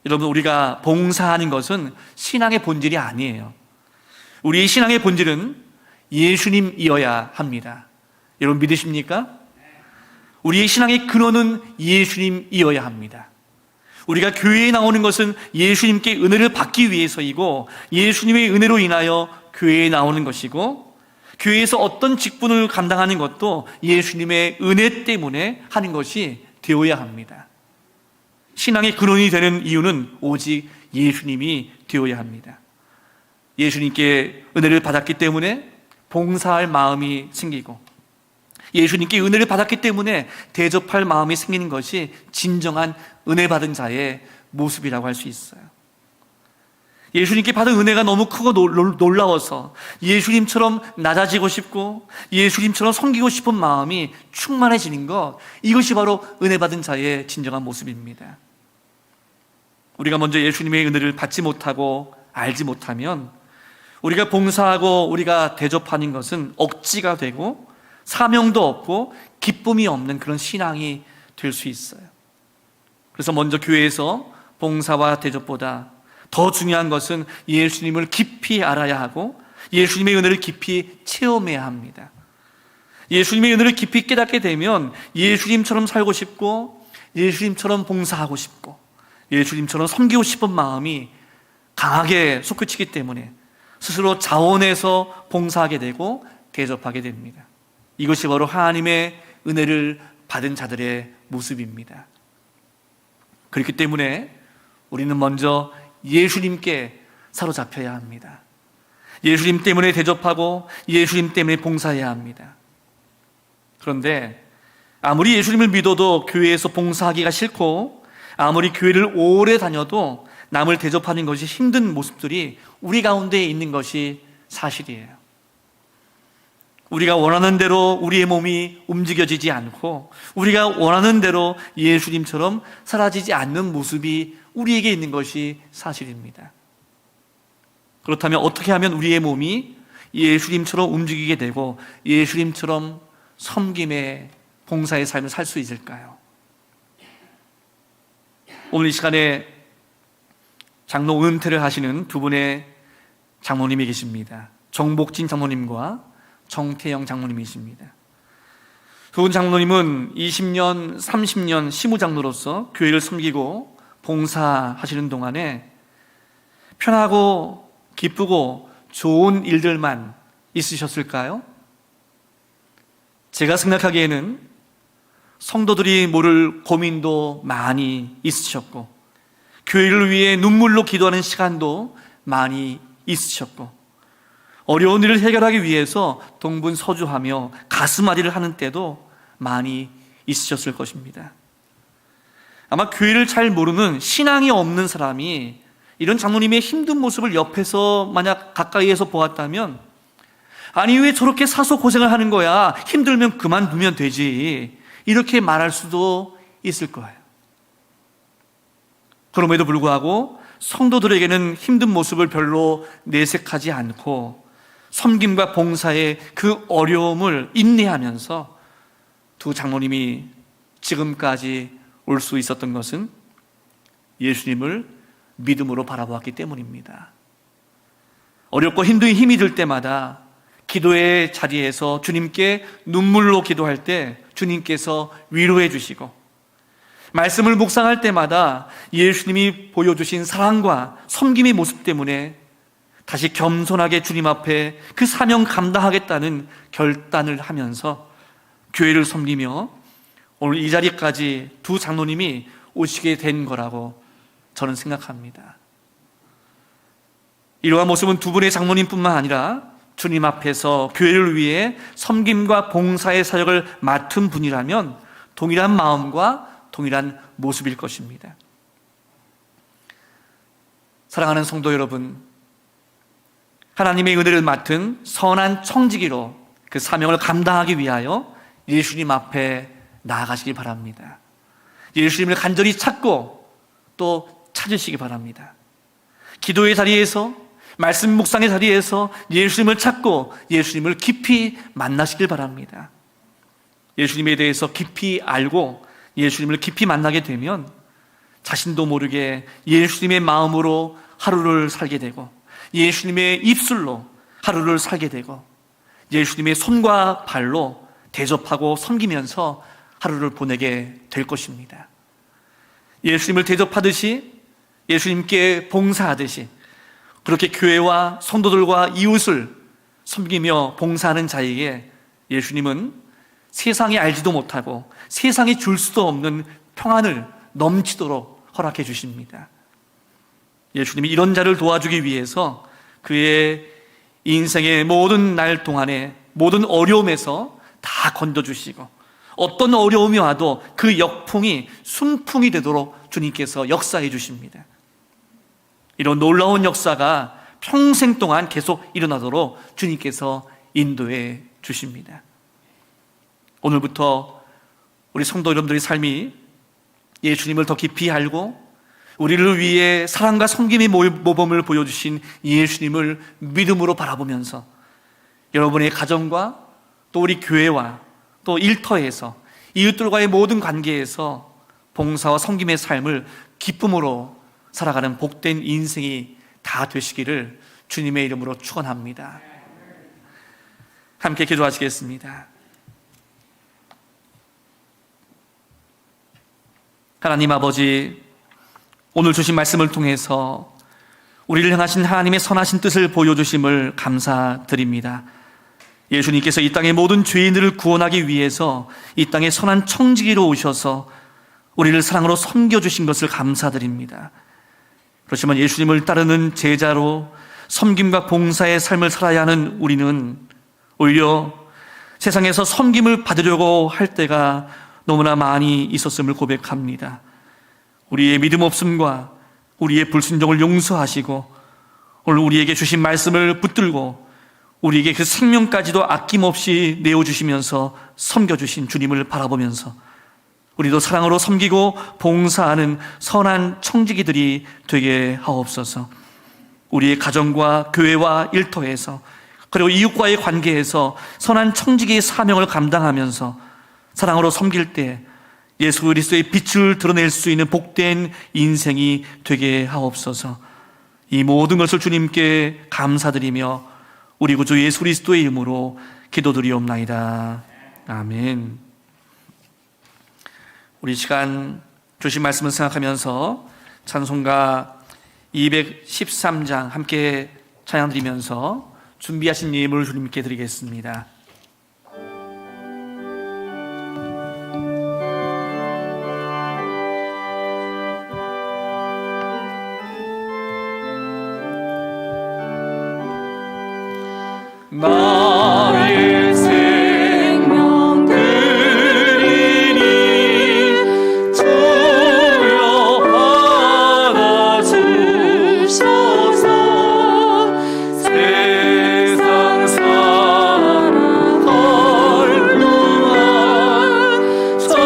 여러분, 우리가 봉사하는 것은 신앙의 본질이 아니에요. 우리의 신앙의 본질은 예수님이어야 합니다. 여러분 믿으십니까? 우리의 신앙의 근원은 예수님이어야 합니다. 우리가 교회에 나오는 것은 예수님께 은혜를 받기 위해서이고 예수님의 은혜로 인하여 교회에 나오는 것이고 교회에서 어떤 직분을 감당하는 것도 예수님의 은혜 때문에 하는 것이 되어야 합니다. 신앙의 근원이 되는 이유는 오직 예수님이 되어야 합니다. 예수님께 은혜를 받았기 때문에 봉사할 마음이 생기고 예수님께 은혜를 받았기 때문에 대접할 마음이 생기는 것이 진정한 은혜 받은 자의 모습이라고 할 수 있어요. 예수님께 받은 은혜가 너무 크고 놀라워서 예수님처럼 낮아지고 싶고 예수님처럼 섬기고 싶은 마음이 충만해지는 것, 이것이 바로 은혜 받은 자의 진정한 모습입니다. 우리가 먼저 예수님의 은혜를 받지 못하고 알지 못하면 우리가 봉사하고 우리가 대접하는 것은 억지가 되고 사명도 없고 기쁨이 없는 그런 신앙이 될 수 있어요. 그래서 먼저 교회에서 봉사와 대접보다 더 중요한 것은 예수님을 깊이 알아야 하고 예수님의 은혜를 깊이 체험해야 합니다. 예수님의 은혜를 깊이 깨닫게 되면 예수님처럼 살고 싶고 예수님처럼 봉사하고 싶고 예수님처럼 섬기고 싶은 마음이 강하게 솟구치기 때문에 스스로 자원해서 봉사하게 되고 대접하게 됩니다. 이것이 바로 하나님의 은혜를 받은 자들의 모습입니다. 그렇기 때문에 우리는 먼저 예수님께 사로잡혀야 합니다. 예수님 때문에 대접하고 예수님 때문에 봉사해야 합니다. 그런데 아무리 예수님을 믿어도 교회에서 봉사하기가 싫고 아무리 교회를 오래 다녀도 남을 대접하는 것이 힘든 모습들이 우리 가운데 있는 것이 사실이에요. 우리가 원하는 대로 우리의 몸이 움직여지지 않고 우리가 원하는 대로 예수님처럼 사라지지 않는 모습이 우리에게 있는 것이 사실입니다. 그렇다면 어떻게 하면 우리의 몸이 예수님처럼 움직이게 되고 예수님처럼 섬김의 봉사의 삶을 살 수 있을까요? 오늘 이 시간에 장로 은퇴를 하시는 두 분의 장로님이 계십니다. 정복진 장로님과 정태영 장로님이십니다. 두 분 장로님은 20년, 30년 시무장로로서 교회를 섬기고 봉사하시는 동안에 편하고 기쁘고 좋은 일들만 있으셨을까요? 제가 생각하기에는 성도들이 모를 고민도 많이 있으셨고 교회를 위해 눈물로 기도하는 시간도 많이 있으셨고 어려운 일을 해결하기 위해서 동분서주하며 가슴앓이를 하는 때도 많이 있으셨을 것입니다. 아마 교회를 잘 모르는 신앙이 없는 사람이 이런 장로님의 힘든 모습을 옆에서 만약 가까이에서 보았다면 아니 왜 저렇게 사서 고생을 하는 거야? 힘들면 그만두면 되지. 이렇게 말할 수도 있을 거예요. 그럼에도 불구하고 성도들에게는 힘든 모습을 별로 내색하지 않고 섬김과 봉사의 그 어려움을 인내하면서 두 장로님이 지금까지 올 수 있었던 것은 예수님을 믿음으로 바라보았기 때문입니다. 어렵고 힘든 힘이 들 때마다 기도의 자리에서 주님께 눈물로 기도할 때 주님께서 위로해 주시고 말씀을 묵상할 때마다 예수님이 보여주신 사랑과 섬김의 모습 때문에 다시 겸손하게 주님 앞에 그 사명 감당하겠다는 결단을 하면서 교회를 섬기며 오늘 이 자리까지 두 장로님이 오시게 된 거라고 저는 생각합니다. 이러한 모습은 두 분의 장로님뿐만 아니라 주님 앞에서 교회를 위해 섬김과 봉사의 사역을 맡은 분이라면 동일한 마음과 동일한 모습일 것입니다. 사랑하는 성도 여러분, 하나님의 은혜를 맡은 선한 청지기로 그 사명을 감당하기 위하여 예수님 앞에 나아가시기 바랍니다. 예수님을 간절히 찾고 또 찾으시기 바랍니다. 기도의 자리에서, 말씀 묵상의 자리에서 예수님을 찾고 예수님을 깊이 만나시길 바랍니다. 예수님에 대해서 깊이 알고 예수님을 깊이 만나게 되면 자신도 모르게 예수님의 마음으로 하루를 살게 되고 예수님의 입술로 하루를 살게 되고 예수님의 손과 발로 대접하고 섬기면서 하루를 보내게 될 것입니다. 예수님을 대접하듯이 예수님께 봉사하듯이 그렇게 교회와 성도들과 이웃을 섬기며 봉사하는 자에게 예수님은 세상이 알지도 못하고 세상이 줄 수도 없는 평안을 넘치도록 허락해 주십니다. 예수님이 이런 자를 도와주기 위해서 그의 인생의 모든 날 동안에 모든 어려움에서 다 건져주시고 어떤 어려움이 와도 그 역풍이 순풍이 되도록 주님께서 역사해 주십니다. 이런 놀라운 역사가 평생 동안 계속 일어나도록 주님께서 인도해 주십니다. 오늘부터 우리 성도 여러분들의 삶이 예수님을 더 깊이 알고 우리를 위해 사랑과 섬김의 모범을 보여주신 예수님을 믿음으로 바라보면서 여러분의 가정과 또 우리 교회와 또 일터에서 이웃들과의 모든 관계에서 봉사와 섬김의 삶을 기쁨으로 살아가는 복된 인생이 다 되시기를 주님의 이름으로 축원합니다. 함께 기도하시겠습니다. 하나님 아버지, 오늘 주신 말씀을 통해서 우리를 향하신 하나님의 선하신 뜻을 보여주심을 감사드립니다. 예수님께서 이 땅의 모든 죄인들을 구원하기 위해서 이 땅에 선한 청지기로 오셔서 우리를 사랑으로 섬겨주신 것을 감사드립니다. 그렇지만 예수님을 따르는 제자로 섬김과 봉사의 삶을 살아야 하는 우리는 오히려 세상에서 섬김을 받으려고 할 때가 너무나 많이 있었음을 고백합니다. 우리의 믿음 없음과 우리의 불순종을 용서하시고 오늘 우리에게 주신 말씀을 붙들고 우리에게 그 생명까지도 아낌없이 내어주시면서 섬겨주신 주님을 바라보면서 우리도 사랑으로 섬기고 봉사하는 선한 청지기들이 되게 하옵소서. 우리의 가정과 교회와 일터에서 그리고 이웃과의 관계에서 선한 청지기의 사명을 감당하면서 사랑으로 섬길 때 예수 그리스도의 빛을 드러낼 수 있는 복된 인생이 되게 하옵소서. 이 모든 것을 주님께 감사드리며 우리 구주 예수 그리스도의 이름으로 기도드리옵나이다. 아멘. 우리 시간 주신 말씀을 생각하면서 찬송가 213장 함께 찬양드리면서 준비하신 예물을 주님께 드리겠습니다. 나의 생명 드리니 주여 받아주소서. 세상 사랑 걸루한 찬송하게 하소서. 손과 발을 드리니 주여 받아주소서. 주의 이름 위하여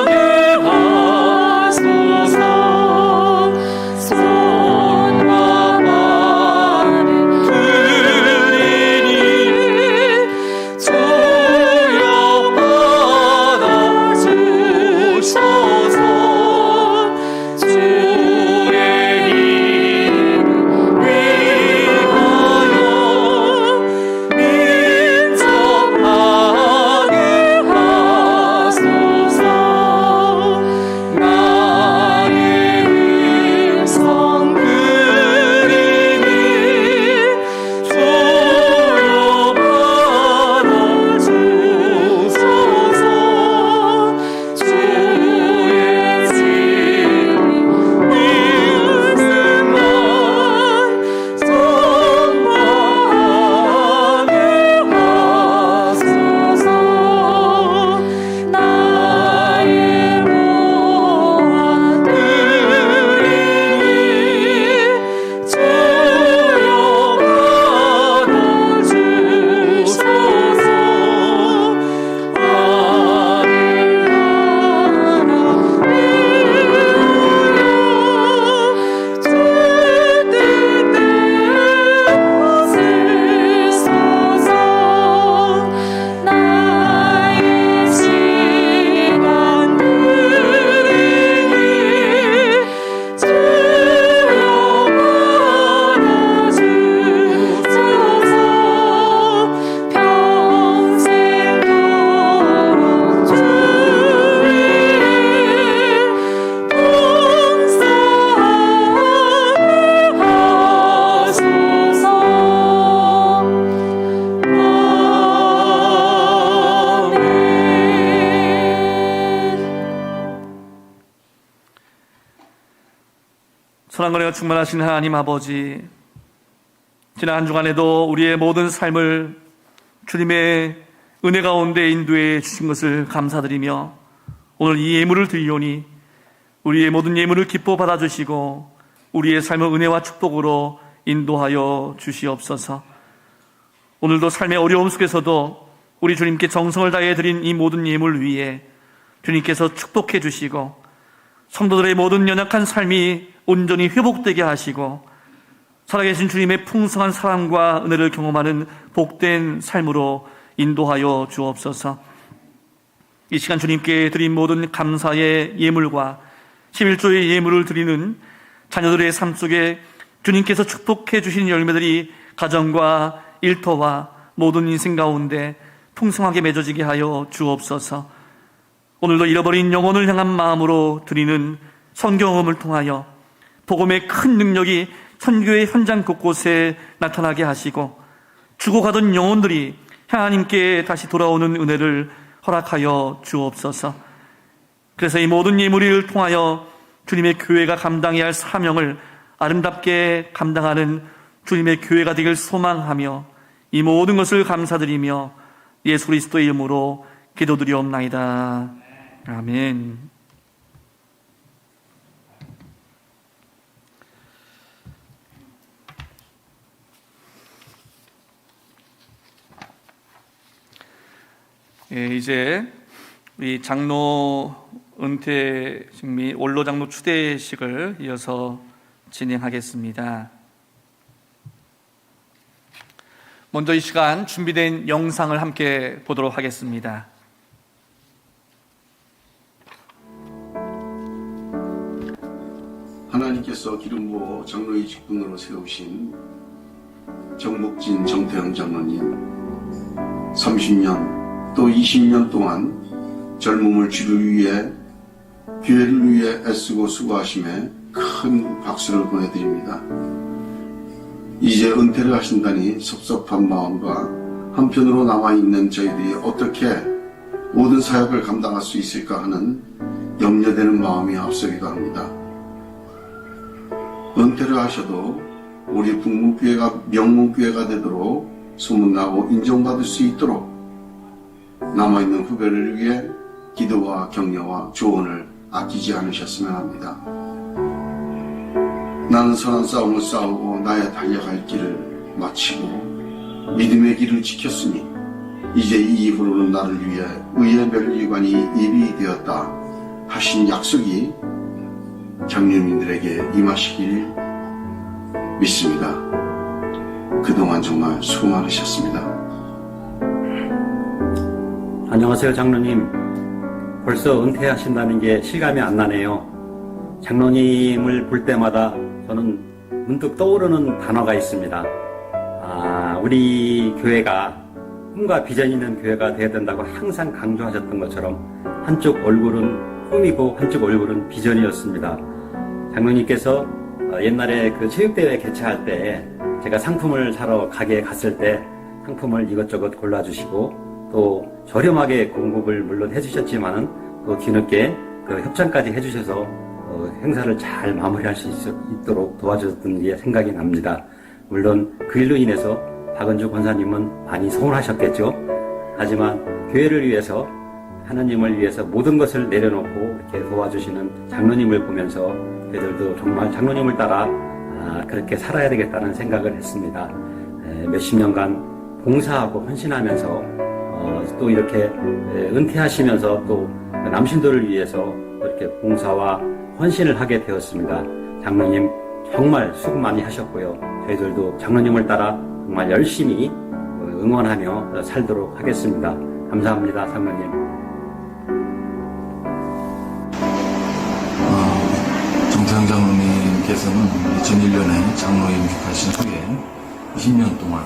민첩하게 하소서. 나의 음성 드리니 주여 받아주소서. 주의 진리 믿음만 선포하게 하소서. 나의 모아 드리니 주여 받아주소서. 하늘나라 위하여 주 뜻대로 쓰소서. 나의 시간 드리니 주여 받아주소서. 평생도록 주 위에 봉사하게 하소서. 선한 은혜가 충만하신 하나님 아버지, 지난 한 주간에도 우리의 모든 삶을 주님의 은혜 가운데 인도해 주신 것을 감사드리며 오늘 이 예물을 드리오니 우리의 모든 예물을 기뻐 받아주시고 우리의 삶을 은혜와 축복으로 인도하여 주시옵소서. 오늘도 삶의 어려움 속에서도 우리 주님께 정성을 다해 드린 이 모든 예물 위에 주님께서 축복해 주시고 성도들의 모든 연약한 삶이 온전히 회복되게 하시고 살아계신 주님의 풍성한 사랑과 은혜를 경험하는 복된 삶으로 인도하여 주옵소서. 이 시간 주님께 드린 모든 감사의 예물과 11조의 예물을 드리는 자녀들의 삶 속에 주님께서 축복해 주신 열매들이 가정과 일터와 모든 인생 가운데 풍성하게 맺어지게 하여 주옵소서. 오늘도 잃어버린 영혼을 향한 마음으로 드리는 성경음을 통하여 복음의 큰 능력이 선교의 현장 곳곳에 나타나게 하시고 주고 가던 영혼들이 하나님께 다시 돌아오는 은혜를 허락하여 주옵소서. 그래서 이 모든 예물을 통하여 주님의 교회가 감당해야 할 사명을 아름답게 감당하는 주님의 교회가 되길 소망하며 이 모든 것을 감사드리며 예수 그리스도의 이름으로 기도드리옵나이다. 아멘. 예, 이제 우리 장로 은퇴식 및 원로 장로 추대식을 이어서 진행하겠습니다. 먼저 이 시간 준비된 영상을 함께 보도록 하겠습니다. 하나님께서 기름 부어 장로의 직분으로 세우신 정복진 정태영 장로님 30년 또 20년 동안 젊음을 주를 위해 교회를 위해 애쓰고 수고하심에 큰 박수를 보내드립니다. 이제 은퇴를 하신다니 섭섭한 마음과 한편으로 남아있는 저희들이 어떻게 모든 사역을 감당할 수 있을까 하는 염려되는 마음이 앞서기도 합니다. 은퇴를 하셔도 우리 북문교회가 명문교회가 되도록 소문나고 인정받을 수 있도록 남아있는 후배를 위해 기도와 격려와 조언을 아끼지 않으셨으면 합니다. 나는 선한 싸움을 싸우고 나의 달려갈 길을 마치고 믿음의 길을 지켰으니 이제 이 이후로는 나를 위해 의의 멸류관이 예비되었다 하신 약속이 장로님들에게 임하시길 믿습니다. 그동안 정말 수고 많으셨습니다. 안녕하세요, 장로님. 벌써 은퇴하신다는 게 실감이 안 나네요. 장로님을 볼 때마다 저는 문득 떠오르는 단어가 있습니다. 우리 교회가 꿈과 비전 있는 교회가 되어야 된다고 항상 강조하셨던 것처럼 한쪽 얼굴은 꿈이고 한쪽 얼굴은 비전이었습니다. 장로님께서 옛날에 그 체육대회 개최할 때 제가 상품을 사러 가게에 갔을 때 상품을 이것저것 골라주시고 또 저렴하게 공급을 물론 해주셨지만은 또 뒤늦게 그 협찬까지 해주셔서 행사를 잘 마무리할 수 있도록 도와주셨던 게 생각이 납니다. 물론 그 일로 인해서 박은주 권사님은 많이 서운하셨겠죠. 하지만 교회를 위해서 하나님을 위해서 모든 것을 내려놓고 이렇게 도와주시는 장로님을 보면서 저희들도 정말 장로님을 따라 그렇게 살아야 되겠다는 생각을 했습니다. 몇십 년간 봉사하고 헌신하면서 또 이렇게 은퇴하시면서 또 남신도를 위해서 이렇게 봉사와 헌신을 하게 되었습니다. 장로님 정말 수고 많이 하셨고요. 저희들도 장로님을 따라 정말 열심히 응원하며 살도록 하겠습니다. 감사합니다, 장로님. 정태영 장로님께서는 2001년에 장로 임직하신 후에 20년 동안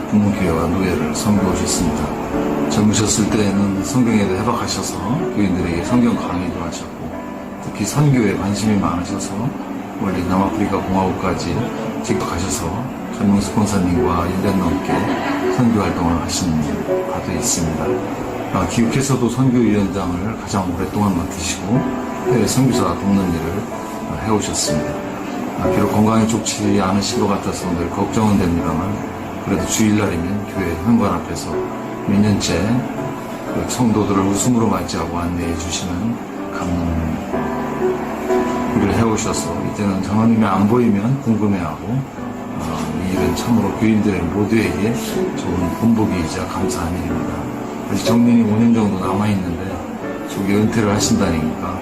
북문교회와 노예를 섬겨오셨습니다. 젊으셨을 때에는 성경에도 해박하셔서 교인들에게 성경 강의도 하셨고 특히 선교에 관심이 많으셔서 멀리 남아프리카 공화국까지 직접 가셔서 전명수 권사님과 1년 넘게 선교활동을 하신 바도 있습니다. 기육에서도 선교위원장을 가장 오랫동안 맡으시고 해외 선교사 돕는 일을 해오셨습니다. 비록 건강이 좋지 않으신 것 같아서 늘 걱정은 됩니다만 그래도 주일날이면 교회 현관 앞에서 몇 년째 그 성도들을 웃음으로 맞이하고 안내해 주시는 감동 일을 해오셔서 이제는 장로님이 안 보이면 궁금해하고 이 일은 참으로 교인들 모두에게 좋은 본보기이자 감사한 일입니다. 아직 정년이 5년 정도 남아있는데 조기 은퇴를 하신다니까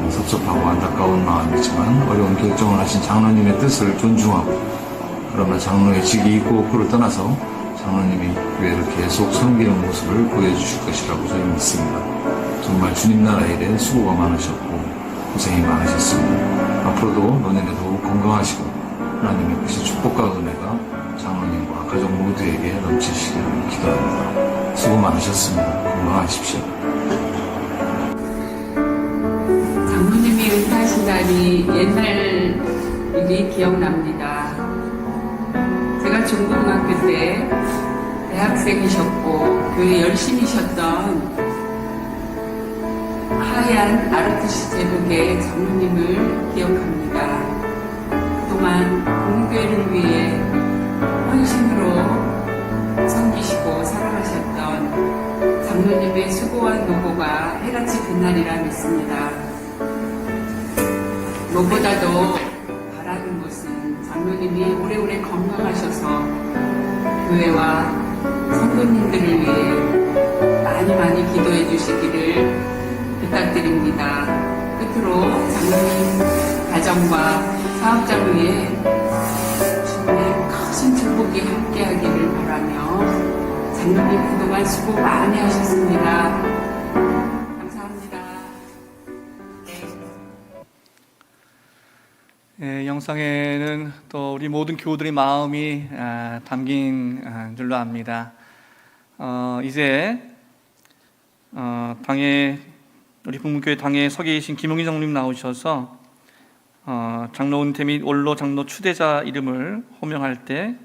섭섭하고 안타까운 마음이지만 어려운 결정을 하신 장로님의 뜻을 존중하고 그러나 장로의 직위 있고 없고를 떠나서 장로님이 교회를 계속 섬기는 모습을 보여주실 것이라고 저는 믿습니다. 정말 주님 나라 일에 수고가 많으셨고 고생이 많으셨습니다. 앞으로도 노년에 더욱 건강하시고 하나님의 크신 축복과 은혜가 장로님과 가족 모두에게 넘치시기를 기도합니다. 수고 많으셨습니다. 건강하십시오. 장로님이 은퇴하신 날이 옛날 일이 기억납니다. 제가 중고등학교 때 대학생이셨고 교회 열심히셨던 하얀 아르트시 제독의 장로님을 기억합니다. 그동안 공교회를 위해 헌신으로 섬기시고 살아가셨던 장로님의 수고와 노고가 해같이 빛나리라 믿습니다. 무엇보다도 바라는 것은 장로님이 오래오래 건강하셔서 교회와 성도님들을 위해 많이 기도해 주시기를 부탁드립니다. 끝으로 장로님 가정과 사업장을 위해 주님의 크신 축복이 함께하기를 바라며 장로님 그동안 수고 많이 하셨습니다. 감사합니다. 영상에는 또 우리 모든 교우들의 마음이 담긴 줄로 압니다. 이제 당에 우리 북문교회 당에 서 계신 김용희 장로님 나오셔서 장로 은퇴 및 원로 장로 추대자 이름을 호명할 때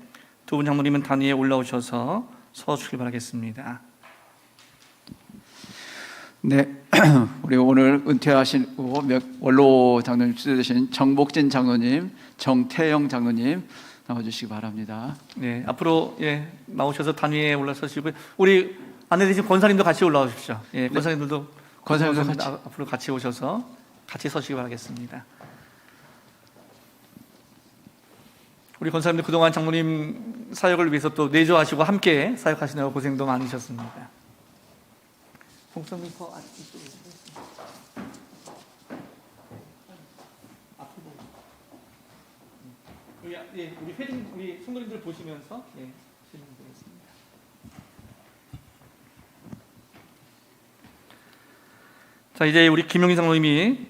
두 분 장로님은 단 위에 올라오셔서 서주시길 바라겠습니다. 네, 우리 오늘 은퇴하시고 원로 장로님 추대되신 정복진 장로님, 정태영 장로님 나와주시기 바랍니다. 네, 앞으로 나오셔서 단 위에 올라서시고요. 우리 안내 되신 권사님도 같이 올라오십시오. 권사님들도 권사님도 앞으로 같이 오셔서 같이 서시기 바라겠습니다. 우리 권사님들 그동안 장로님 사역을 위해서 또 내조하시고 함께 사역하시느라 고생도 많으셨습니다. 봉성민 더 앞으로 우리 회장 우리 성도님들 보시면서 질문 드리겠습니다. 자, 이제 우리 김용희 장로님이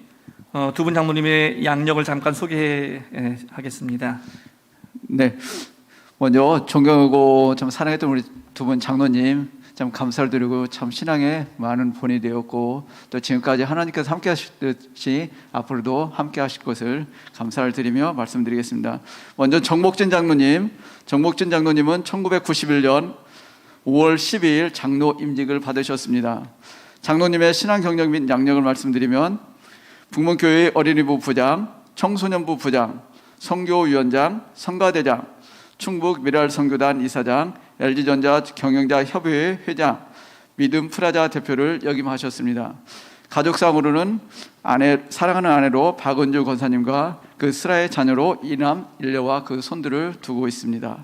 두 분 장로님의 양력을 잠깐 소개하겠습니다. 네, 먼저 존경하고 참 사랑했던 우리 두 분 장로님 참 감사를 드리고 참 신앙에 많은 본이 되었고 또 지금까지 하나님께서 함께 하셨듯이 앞으로도 함께 하실 것을 감사를 드리며 말씀드리겠습니다. 먼저 정복진 장로님은 1991년 5월 12일 장로 임직을 받으셨습니다. 장로님의 신앙 경력 및 양력을 말씀드리면 북문교회 어린이부 부장, 청소년부 부장, 선교위원장, 성가대장, 충북 미랄선교단 이사장, LG전자 경영자 협의회 회장, 믿음 프라자 대표를 역임하셨습니다. 가족상으로는 사랑하는 아내로 박은주 권사님과 그 슬아의 자녀로 이남 일녀와 그 손들을 두고 있습니다.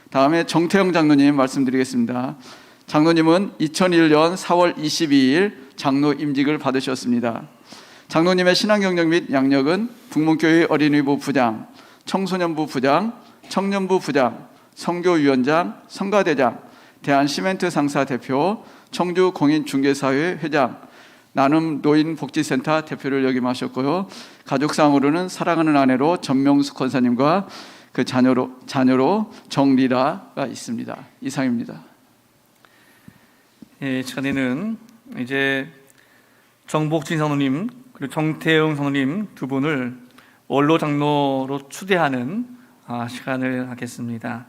다음에 정태영 장로님 말씀드리겠습니다. 장로님은 2001년 4월 22일 장로 임직을 받으셨습니다. 장로님의 신앙 경력 및 양력은 북문교회 어린이부 부장, 청소년부 부장, 청년부 부장, 선교위원장, 성가대장, 대한시멘트 상사 대표, 청주공인중개사회 회장, 나눔노인복지센터 대표를 역임하셨고요. 가족상으로는 사랑하는 아내로 전명숙 권사님과 그 자녀로 정리라가 있습니다. 이상입니다. 시간에는 이제 정복진 장로님 그리고 정태영 장로님 두 분을 원로 장로로 추대하는 시간을 갖겠습니다.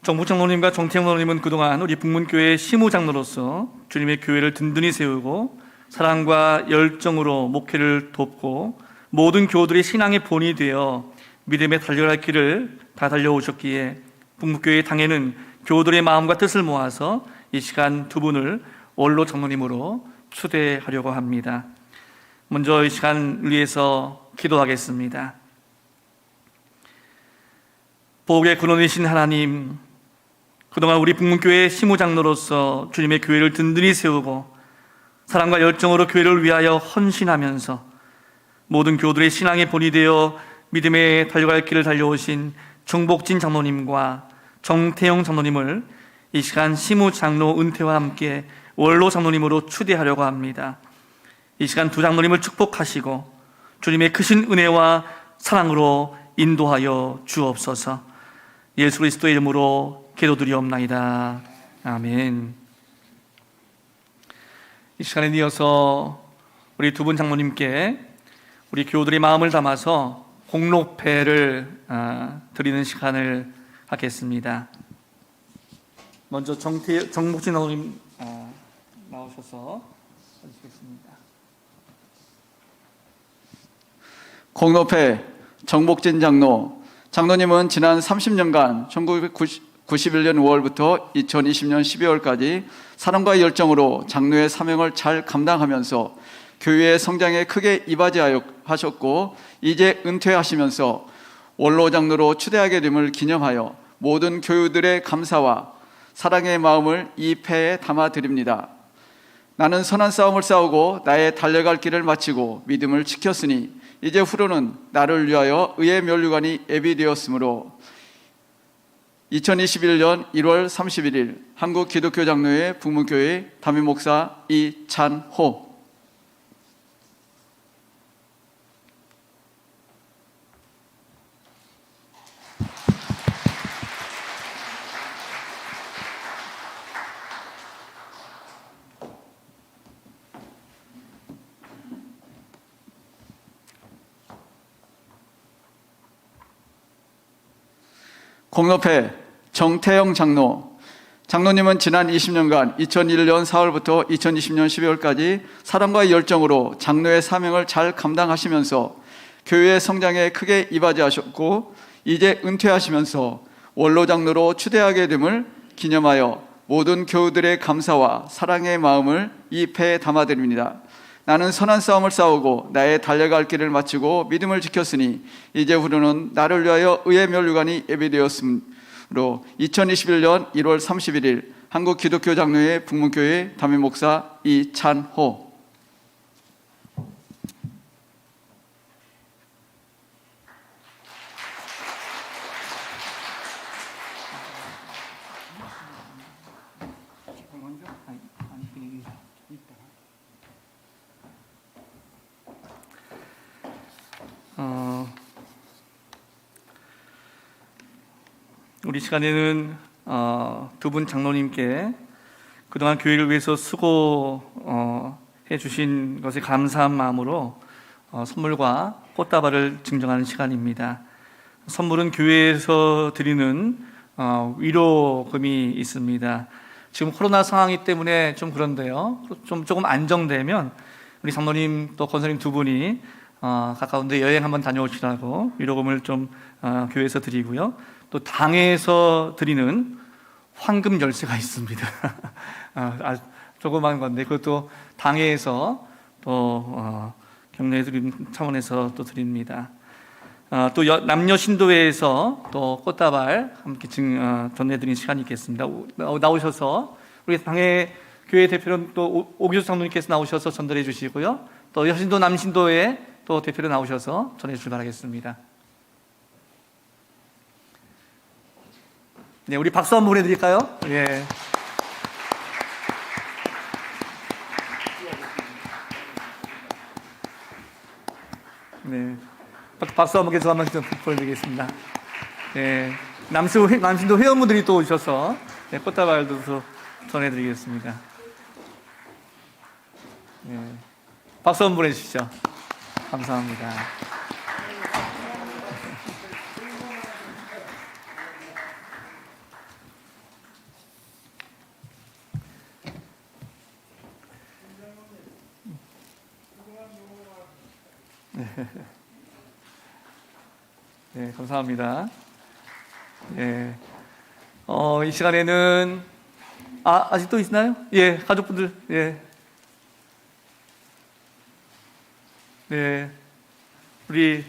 정복진 장로님과 정태영 장로님은 그동안 우리 북문교회 시무장로로서 주님의 교회를 든든히 세우고 사랑과 열정으로 목회를 돕고 모든 교우들의 신앙의 본이 되어 믿음에 달려갈 길을 다 달려오셨기에 북문교회 당에는 교우들의 마음과 뜻을 모아서 이 시간 두 분을 원로 장로님으로 추대하려고 합니다. 먼저 이 시간 위해서 기도하겠습니다. 복의 근원이신 하나님, 그동안 우리 북문교회 시무장로로서 주님의 교회를 든든히 세우고 사랑과 열정으로 교회를 위하여 헌신하면서 모든 교우들의 신앙의 본이 되어 믿음에 달려갈 길을 달려오신 정복진 장로님과 정태영 장로님을 이 시간 시무장로 은퇴와 함께 원로 장로님으로 추대하려고 합니다. 이 시간 두 장로님을 축복하시고 주님의 크신 은혜와 사랑으로 인도하여 주옵소서. 예수 그리스도의 이름으로 기도드리옵나이다. 아멘. 이 시간에 이어서 우리 두 분 장로님께 우리 교우들의 마음을 담아서 공로패를 드리는 시간을 갖겠습니다. 먼저 정목진 장로님 나오셔서 해주시겠습니다. 공로패 정복진 장로. 장로님은 지난 30년간 1991년 5월부터 2020년 12월까지 사랑과 열정으로 장로의 사명을 잘 감당하면서 교회의 성장에 크게 이바지하셨고 이제 은퇴하시면서 원로 장로로 추대하게 됨을 기념하여 모든 교우들의 감사와 사랑의 마음을 이 패에 담아드립니다. 나는 선한 싸움을 싸우고 나의 달려갈 길을 마치고 믿음을 지켰으니 이제 후로는 나를 위하여 의의 면류관이 예비되었으므로 2021년 1월 31일 한국기독교장로회 북문교회 담임목사 이찬호. 공로패 정태영 장로. 장로님은 지난 20년간 2001년 4월부터 2020년 12월까지 사랑과 열정으로 장로의 사명을 잘 감당하시면서 교회의 성장에 크게 이바지하셨고 이제 은퇴하시면서 원로 장로로 추대하게 됨을 기념하여 모든 교우들의 감사와 사랑의 마음을 이 패에 담아드립니다. 나는 선한 싸움을 싸우고 나의 달려갈 길을 마치고 믿음을 지켰으니 이제 후로는 나를 위하여 의의 면류관이 예비되었으므로 2021년 1월 31일 한국기독교장로회 북문교회 담임목사 이찬호. 우리 시간에는 두 분 장로님께 그동안 교회를 위해서 수고해 주신 것에 감사한 마음으로 선물과 꽃다발을 증정하는 시간입니다. 선물은 교회에서 드리는 위로금이 있습니다. 지금 코로나 상황이기 때문에 좀 그런데요. 조금 안정되면 우리 장로님 또 권사님 두 분이 가까운데 여행 한번 다녀오시라고 위로금을 좀 교회에서 드리고요. 또 당에서 드리는 황금 열쇠가 있습니다. 조그만 건데 그것도 당에서 또 격려해 드리는 차원에서 또 드립니다. 또 남녀 신도회에서 또 꽃다발 함께 전해드리는 시간이 있겠습니다. 나오셔서 우리 당의 교회 대표는 또 오기수 장로님께서 나오셔서 전달해 주시고요. 또 여신도 남신도회 또 대표로 나오셔서 전해 주시기 바라겠습니다. 네, 우리 박수 한번 보내드릴까요? 예. 네, 박수 한번 계속 한번 보내드리겠습니다. 네, 남신도 회원분들이 또 오셔서 네, 꽃다발도 전해드리겠습니다. 네, 박수 한번 보내주시죠. 감사합니다. 네, 감사합니다. 예, 이 시간에는 아직도 있나요? 예, 가족분들, 예, 네, 우리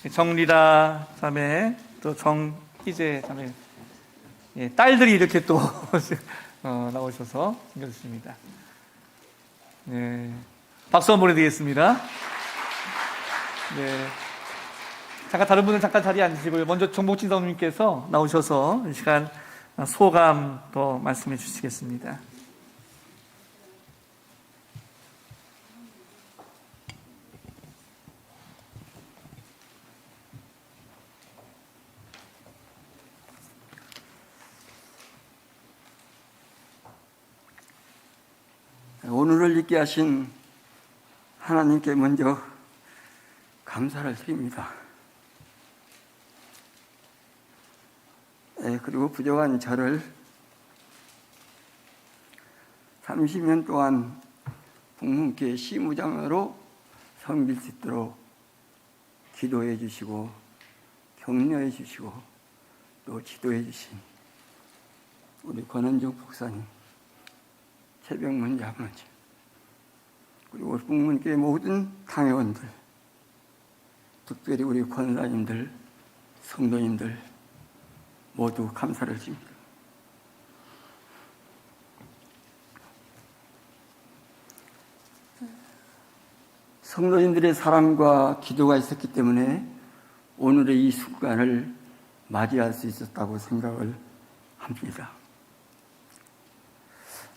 정리라 자매 또 정희재 자매, 예, 딸들이 이렇게 또 나오셔서 챙겨주십니다. 네, 박수 한번 보내드리겠습니다. 네. 잠깐 다른 분은 잠깐 자리에 앉으시고요. 먼저 정복진 장로님께서 나오셔서 이 시간 소감 또 말씀해 주시겠습니다. 오늘을 있게 하신 하나님께 먼저 감사를 드립니다. 그리고 부족한 저를 30년 동안 북문교회 시무장으로 섬길 수 있도록 기도해 주시고 격려해 주시고 또 지도해 주신 우리 권은정 목사님, 최병문 장로님, 그리고 우리 북문교회 모든 당회원들, 특별히 우리 권사님들, 성도님들 모두 감사를 드립니다. 성도님들의 사랑과 기도가 있었기 때문에 오늘의 이 순간을 맞이할 수 있었다고 생각을 합니다.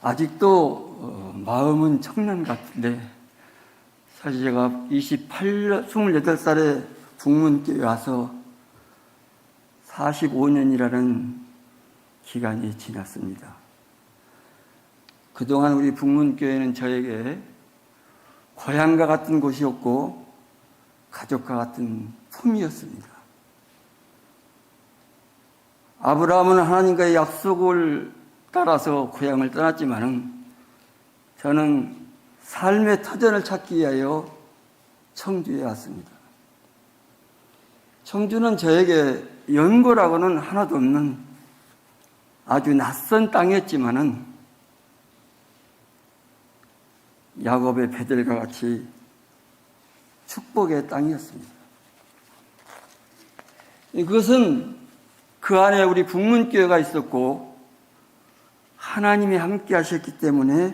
아직도 마음은 청년 같은데 사실 제가 28살에 북문교회 와서 45년이라는 기간이 지났습니다. 그동안 우리 북문교회는 저에게 고향과 같은 곳이었고 가족과 같은 품이었습니다. 아브라함은 하나님과의 약속을 따라서 고향을 떠났지만은 저는 삶의 터전을 찾기 위하여 청주에 왔습니다. 청주는 저에게 연고라고는 하나도 없는 아주 낯선 땅이었지만은 야곱의 배들과 같이 축복의 땅이었습니다. 그것은 그 안에 우리 북문교회가 있었고 하나님이 함께 하셨기 때문에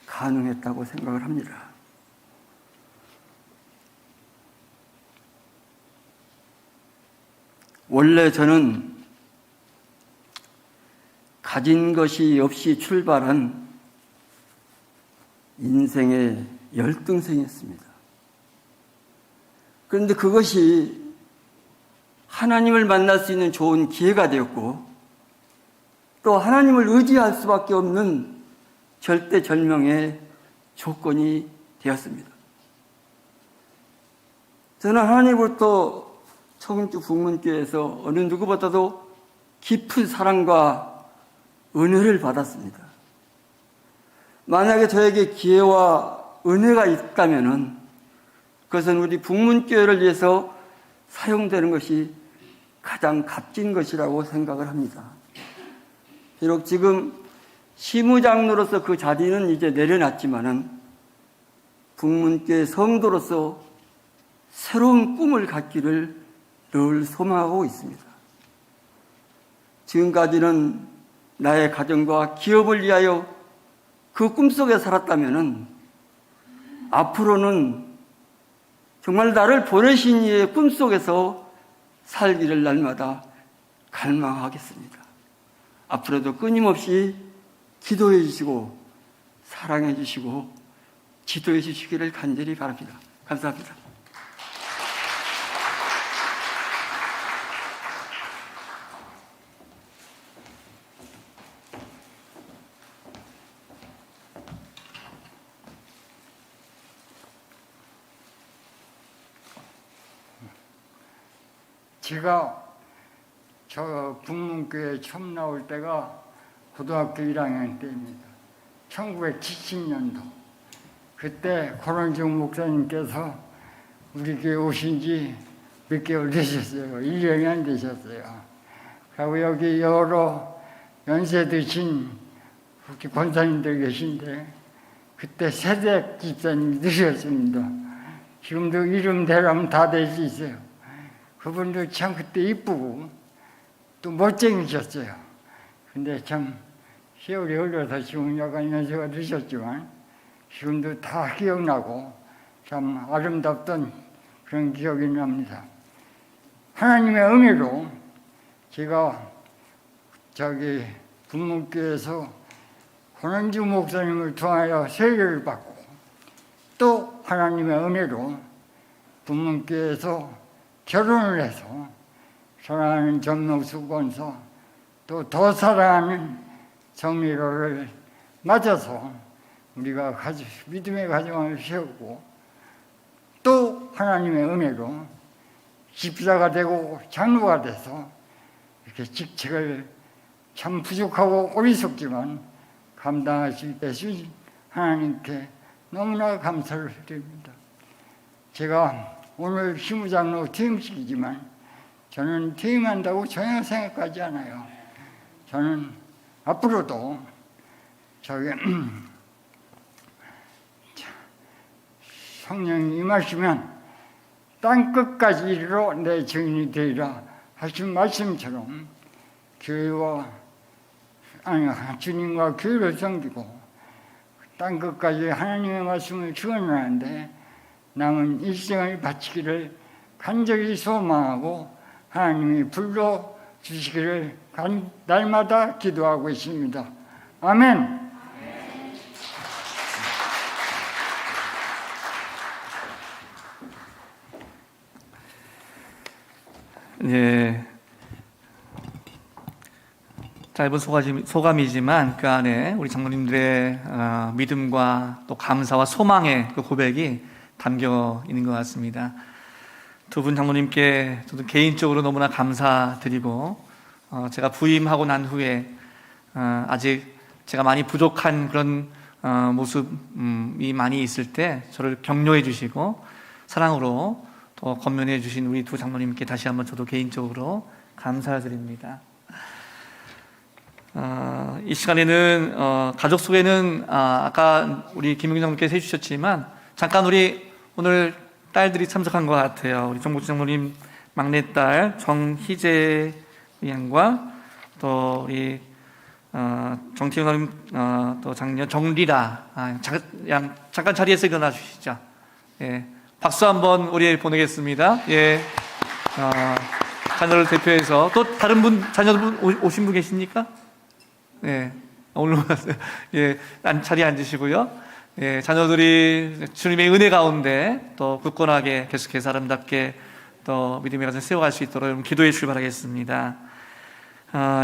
가능했다고 생각을 합니다. 원래 저는 가진 것이 없이 출발한 인생의 열등생이었습니다. 그런데 그것이 하나님을 만날 수 있는 좋은 기회가 되었고 또 하나님을 의지할 수밖에 없는 절대절명의 조건이 되었습니다. 저는 하나님으로부터 청주 북문교회에서 어느 누구보다도 깊은 사랑과 은혜를 받았습니다. 만약에 저에게 기회와 은혜가 있다면 그것은 우리 북문교회를 위해서 사용되는 것이 가장 값진 것이라고 생각을 합니다. 비록 지금 시무장로로서 그 자리는 이제 내려놨지만은 북문교회 성도로서 새로운 꿈을 갖기를 늘 소망하고 있습니다. 지금까지는 나의 가정과 기업을 위하여 그 꿈속에 살았다면은 앞으로는 정말 나를 보내신 이의 꿈속에서 살기를 날마다 갈망하겠습니다. 앞으로도 끊임없이 기도해 주시고 사랑해 주시고 지도해 주시기를 간절히 바랍니다. 감사합니다. 제가 저 북문교회 처음 나올 때가 고등학교 1학년 때입니다. 1970년도. 그때 권원중 목사님께서 우리 교회 오신 지 몇 개월 되셨어요. 1년이 안 되셨어요. 그리고 여기 여러 연세 드신 우리 권사님들 계신데 그때 세대 집사님이 되셨습니다. 지금도 이름 대라면 다 될 수 있어요. 그분도 참 그때 이쁘고 또 멋쟁이셨어요. 근데 참 세월이 흘러서 지금 약간 연세가 드셨지만 지금도 다 기억나고 참 아름답던 그런 기억이 납니다. 하나님의 은혜로 제가 저기 북문교회에서 권원주 목사님을 통하여 세례를 받고 또 하나님의 은혜로 북문교회에서 결혼을 해서 사랑하는 전명수 권사 또 더 사랑하는 정미로를 맞아서 우리가 믿음의 가정을 세우고 또 하나님의 은혜로 집사가 되고 장로가 돼서 이렇게 직책을 참 부족하고 어리석지만 감당할 수 있게 해주신 하나님께 너무나 감사를 드립니다. 제가 오늘 희무장로 퇴임식이지만 저는 퇴임한다고 전혀 생각하지 않아요. 저는 앞으로도 저기 성령이 임하시면 땅끝까지 이르러 내 증인이 되리라 하신 말씀처럼 교회와 주님과 교회를 섬기고 땅끝까지 하나님의 말씀을 주원하는데 남은 일생을 바치기를 간절히 소망하고 하나님이 불러주시기를 날마다 기도하고 있습니다. 아멘. 예, 짧은 소감이지만 그 안에 우리 장로님들의 믿음과 또 감사와 소망의 그 고백이 담겨 있는 것 같습니다. 두 분 장로님께 저도 개인적으로 너무나 감사드리고 제가 부임하고 난 후에 아직 제가 많이 부족한 그런 모습이 많이 있을 때 저를 격려해 주시고 사랑으로 또 권면해 주신 우리 두 장로님께 다시 한번 저도 개인적으로 감사드립니다. 이 시간에는 가족 소개는 아까 우리 김용진 장로님께서 해주셨지만 잠깐 우리 오늘 딸들이 참석한 것 같아요. 우리 정복주 장로님 막내딸 정희재 양과 또 우리 정태윤 장로님 또 장녀 정리라 잠깐 자리에서 일어나 주시죠. 예. 박수 한번 우리 보내겠습니다. 예. 자녀를 대표해서 또 다른 분 자녀분 오신 분 계십니까? 예. 오늘 예. 자리에 앉으시고요. 예. 자녀들이 주님의 은혜 가운데 또 굳건하게 계속해서 아름답게 또 믿음의 가정 세워갈 수 있도록 여러분 기도해 주시기 바라겠습니다.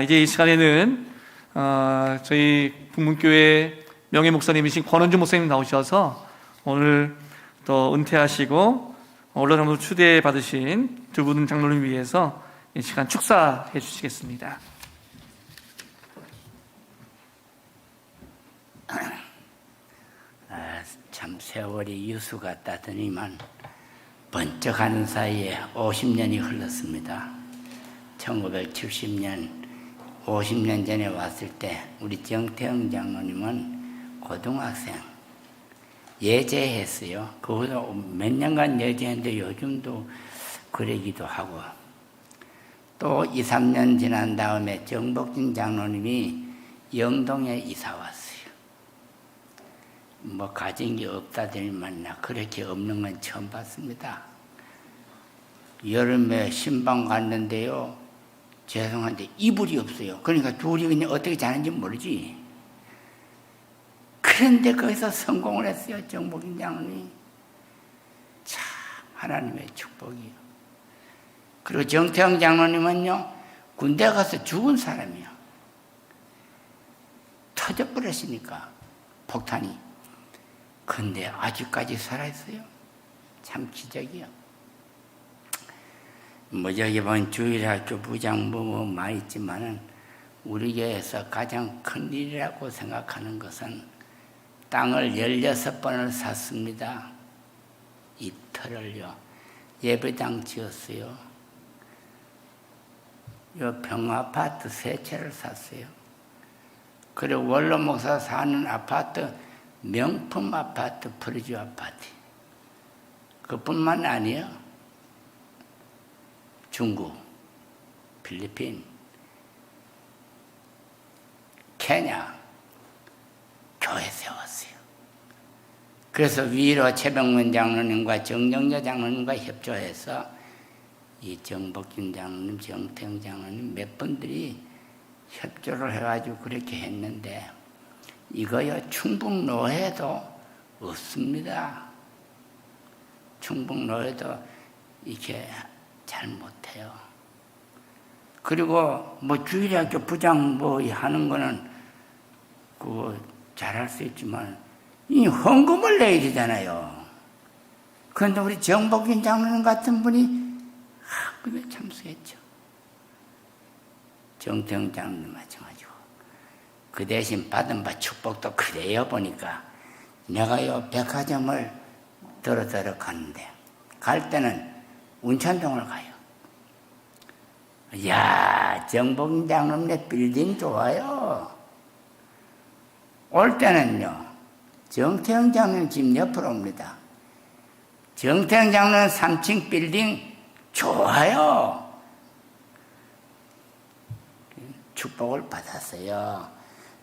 이제 이 시간에는 저희 북문교회 명예 목사님이신 권원주 목사님 나오셔서 오늘 또 은퇴하시고 언론장로 추대 받으신 두 분 장로님 위해서 이 시간 축사해 주시겠습니다. 참 세월이 유수 같다더니만 번쩍하는 사이에 50년이 흘렀습니다. 1970년 50년 전에 왔을 때 우리 정태영 장로님은 고등학생 예제했어요. 그보다 몇 년간 예제했는데 요즘도 그러기도 하고 또 2, 3년 지난 다음에 정복진 장로님이 영동에 이사 왔어요. 뭐 가진 게 없다더니만 나 그렇게 없는 건 처음 봤습니다. 여름에 신방 갔는데요. 죄송한데 이불이 없어요. 그러니까 둘이 그냥 어떻게 자는지 모르지. 그런데 거기서 성공을 했어요. 정복인 장로님. 참 하나님의 축복이요. 그리고 정태영 장로님은요. 군대 가서 죽은 사람이요. 터져버렸으니까 폭탄이. 근데 아직까지 살아있어요. 참 기적이요. 뭐 여기 보면 주일학교 부장부 많이 있지만은 우리 교회에서 가장 큰 일이라고 생각하는 것은 땅을 16번을 샀습니다. 이 터를요. 예배당 지었어요. 요 병아파트 3채를 샀어요. 그리고 원로 목사 사는 아파트 명품 아파트, 프리주 아파트. 그뿐만 아니에요. 중국, 필리핀, 케냐 교회 세웠어요. 그래서 위로 최병문 장로님과 정정자 장로님과 협조해서 이 정복진 장로님, 정태영 장로님 몇 분들이 협조를 해가지고 그렇게 했는데 이거요 충북노회도 없습니다. 충북노회도 이렇게 잘 못해요. 그리고 뭐 주일학교 부장 뭐 하는 거는 그거 잘할 수 있지만 이 헌금을 내야 되잖아요. 그런데 우리 정복인 장로님 같은 분이 그게 참수했죠. 정태영 장로님 마찬가지고 그 대신 받은 바 축복도 그래요. 보니까 내가 요 백화점을 들어 가는데 갈 때는 운천동을 가요. 이야, 정복진 장로님의 빌딩 좋아요. 올 때는요 정태영 장로님 집 옆으로 옵니다. 정태영 장로님 3층 빌딩 좋아요. 축복을 받았어요.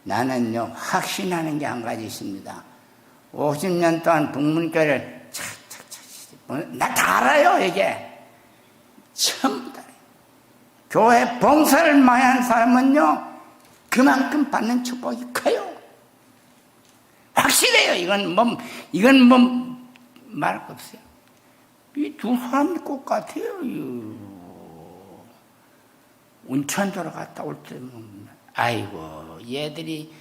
나는요 확신하는 게 한 가지 있습니다. 50년 동안 북문교를 나 다 알아요. 이게 전부 다 교회 봉사를 많이 하는 사람은요 그만큼 받는 축복이 커요. 확실해요. 이건 뭐 말할 거 없어요. 이 두 사람이 꼭 같아요. 운천도로 갔다 올 때 아이고 얘들이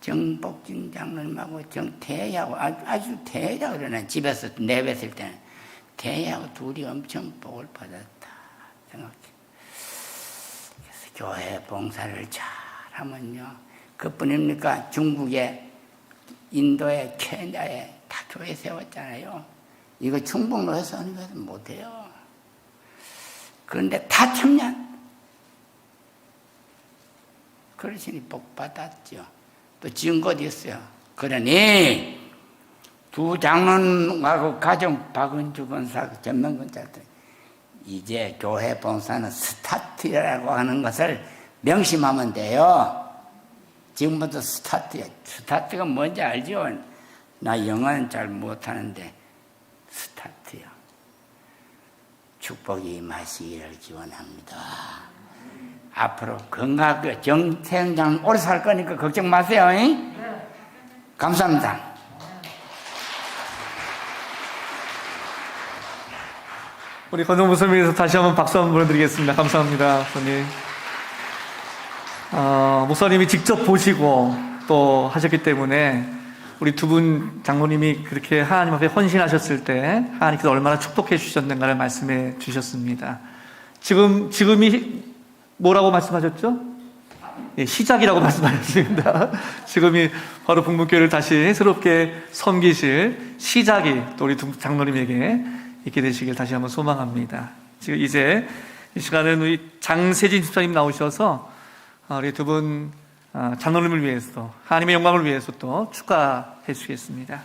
정복진 장로님하고 정태하고 아주 태하고 그러네. 집에서 내뱉을 때는 태하고 둘이 엄청 복을 받았다 생각해. 그래서 교회 봉사를 잘하면요 그뿐입니까? 중국에 인도에 케냐에 다 교회 세웠잖아요. 이거 충북로에서 하는 것은 못해요. 그런데 다 참여한 그러시니 복 받았죠. 또 증거도 있어요. 그러니 두 장로님하고 가정 박은주 권사 전명근 자들 이제 교회 봉사는 스타트라고 하는 것을 명심하면 돼요. 지금부터 스타트야. 스타트가 뭔지 알죠? 나 영어는 잘 못하는데 스타트요. 축복이 임하시기를 기원합니다. 앞으로 건강하게 정태영 장로님 오래 살 거니까 걱정 마세요. 감사합니다. 우리 건동 목사님께서 다시 한번 박수 한번 보내드리겠습니다. 감사합니다, 목사님. 목사님이 직접 보시고 또 하셨기 때문에 우리 두 분 장로님이 그렇게 하나님 앞에 헌신하셨을 때 하나님께서 얼마나 축복해 주셨는가를 말씀해 주셨습니다. 지금이 뭐라고 말씀하셨죠? 예, 시작이라고 말씀하셨습니다. 지금이 바로 북문교회를 다시 새롭게 섬기실 시작이 또 우리 두 장로님에게 있게 되시길 다시 한번 소망합니다. 지금 이제 이 시간은 우리 장세진 집사님 나오셔서 우리 두 분 장로님을 위해서 하나님의 영광을 위해서 또 축하해 주시겠습니다.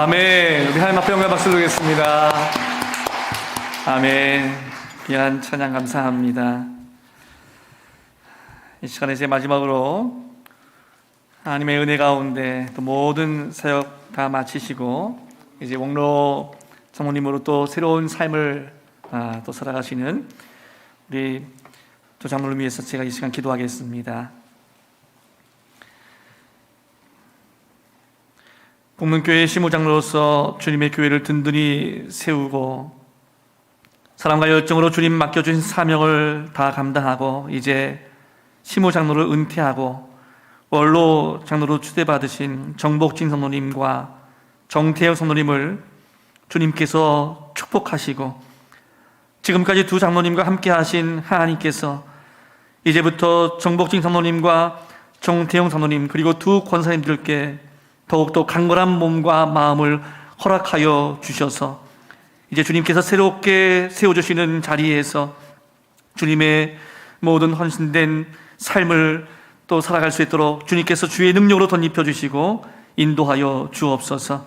아멘. 우리 하나님 앞에 영광 박수 드리겠습니다. 아멘. 귀한 찬양 감사합니다. 이 시간에 이제 마지막으로 하나님의 은혜 가운데 또 모든 사역 다 마치시고 이제 원로 장모님으로 또 새로운 삶을 또 살아가시는 우리 두 장로를 위해서 제가 이 시간 기도하겠습니다. 복문교회 시무장로로서 주님의 교회를 든든히 세우고 사랑과 열정으로 주님 맡겨주신 사명을 다 감당하고 이제 시무장로를 은퇴하고 원로 장로로 추대받으신 정복진 성도님과 정태영 성도님을 주님께서 축복하시고 지금까지 두 장로님과 함께 하신 하나님께서 이제부터 정복진 성도님과 정태영 성도님 그리고 두 권사님들께 더욱더 강건한 몸과 마음을 허락하여 주셔서 이제 주님께서 새롭게 세워주시는 자리에서 주님의 모든 헌신된 삶을 또 살아갈 수 있도록 주님께서 주의 능력으로 덧입혀 주시고 인도하여 주옵소서.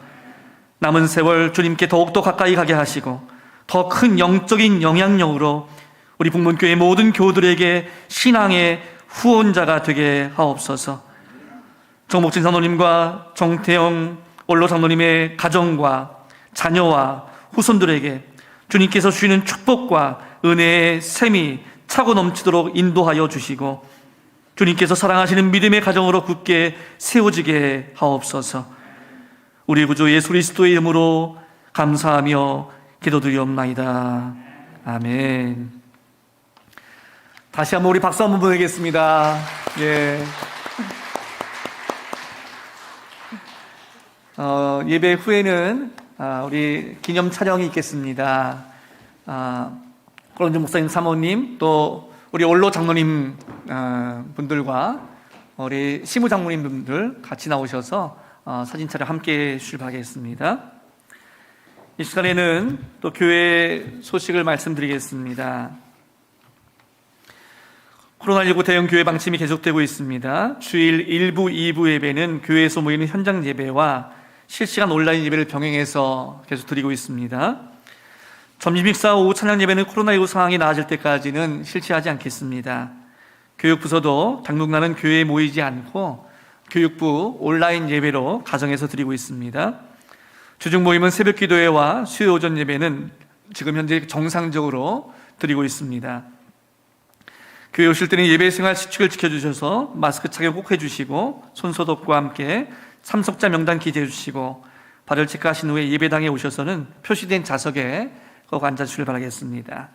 남은 세월 주님께 더욱더 가까이 가게 하시고 더 큰 영적인 영향력으로 우리 북문교회 모든 교우들에게 신앙의 후원자가 되게 하옵소서. 정복진 장로님과 정태영 원로 장로님의 가정과 자녀와 후손들에게 주님께서 주시는 축복과 은혜의 샘이 차고 넘치도록 인도하여 주시고 주님께서 사랑하시는 믿음의 가정으로 굳게 세워지게 하옵소서. 우리 구주 예수 그리스도의 이름으로 감사하며 기도드리옵나이다. 아멘. 다시 한번 우리 박수 한번 보내겠습니다. 예. 예배 후에는 우리 기념 촬영이 있겠습니다. 고런주 목사님 사모님 또 우리 원로 장로님 분들과 우리 시무 장로님 분들 같이 나오셔서 사진 촬영 함께 해주실 바라겠습니다. 이 시간에는 또 교회 소식을 말씀드리겠습니다. 코로나19 대형 교회 방침이 계속되고 있습니다. 주일 1부, 2부 예배는 교회에서 모이는 현장 예배와 실시간 온라인 예배를 병행해서 계속 드리고 있습니다. 점심 식사 오후 찬양 예배는 코로나19 상황이 나아질 때까지는 실시하지 않겠습니다. 교육부서도 당분간은 교회에 모이지 않고 교육부 온라인 예배로 가정에서 드리고 있습니다. 주중 모임은 새벽 기도회와 수요 오전 예배는 지금 현재 정상적으로 드리고 있습니다. 교회 오실 때는 예배 생활 수칙을 지켜주셔서 마스크 착용 꼭 해주시고 손소독과 함께 참석자 명단 기재해 주시고 발열 체크하신 후에 예배당에 오셔서는 표시된 좌석에 꼭 앉아주시길 바라겠습니다.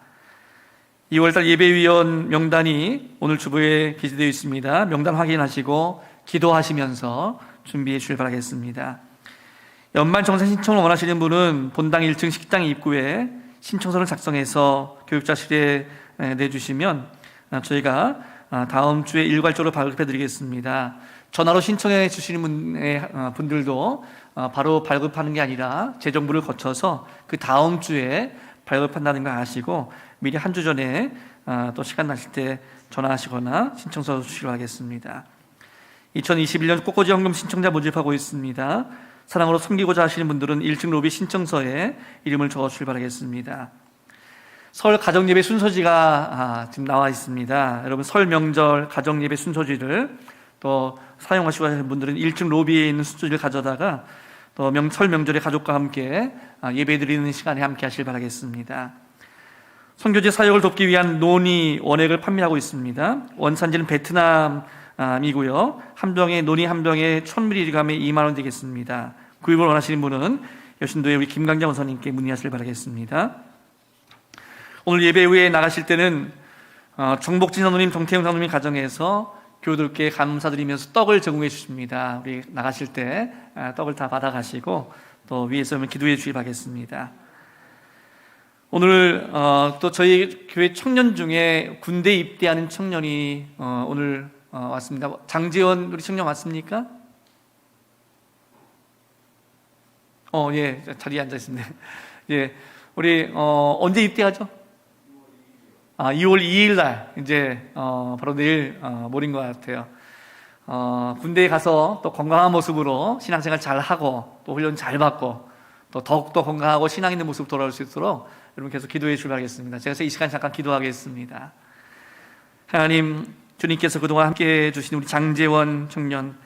2월달 예배위원 명단이 오늘 주보에 기재되어 있습니다. 명단 확인하시고 기도하시면서 준비해 주시길 바라겠습니다. 연말 정산 신청을 원하시는 분은 본당 1층 식당 입구에 신청서를 작성해서 교육자실에 내주시면 저희가 다음 주에 일괄적으로 발급해 드리겠습니다. 전화로 신청해 주시는 분들도 바로 발급하는 게 아니라 재정부를 거쳐서 그 다음 주에 발급한다는 거 아시고 미리 한 주 전에 또 시간 나실 때 전화하시거나 신청서 주시기로 하겠습니다. 2021년 꽃꽂이 헌금 신청자 모집하고 있습니다. 사랑으로 섬기고자 하시는 분들은 1층 로비 신청서에 이름을 적어주시길 바라겠습니다. 설 가정예배 순서지가 지금 나와 있습니다. 여러분 설 명절 가정예배 순서지를 또 사용하시고 하시는 분들은 1층 로비에 있는 순서지를 가져다가 또 설 명절에 가족과 함께 예배 드리는 시간에 함께 하시길 바라겠습니다. 선교제 사역을 돕기 위한 논이 원액을 판매하고 있습니다. 원산지는 베트남이고요. 한 병에 논이 한 병에 1000mg에 2만 원 되겠습니다. 구입을 원하시는 분은 여신도의 우리 김강장 원사님께 문의하시길 바라겠습니다. 오늘 예배 후에 나가실 때는 정복진 장로님, 정태영 장로님 가정에서 교우들께 감사드리면서 떡을 제공해 주십니다. 우리 나가실 때 떡을 다 받아가시고 또 위에서 기도해 주시기 바라겠습니다. 오늘 또 저희 교회 청년 중에 군대 입대하는 청년이 오늘 왔습니다. 장지원 우리 청년 왔습니까? 예, 자리에 앉아 있습니다. 예, 우리 언제 입대하죠? 2월 2일 날 이제 바로 내일 모레인 것 같아요. 군대에 가서 또 건강한 모습으로 신앙생활 잘 하고 또 훈련 잘 받고 또 더욱더 건강하고 신앙 있는 모습 돌아올 수 있도록 여러분 계속 기도해 주시겠습니다. 제가 이 시간 잠깐 기도하겠습니다. 하나님, 주님께서 그동안 함께해 주신 우리 장재원 청년,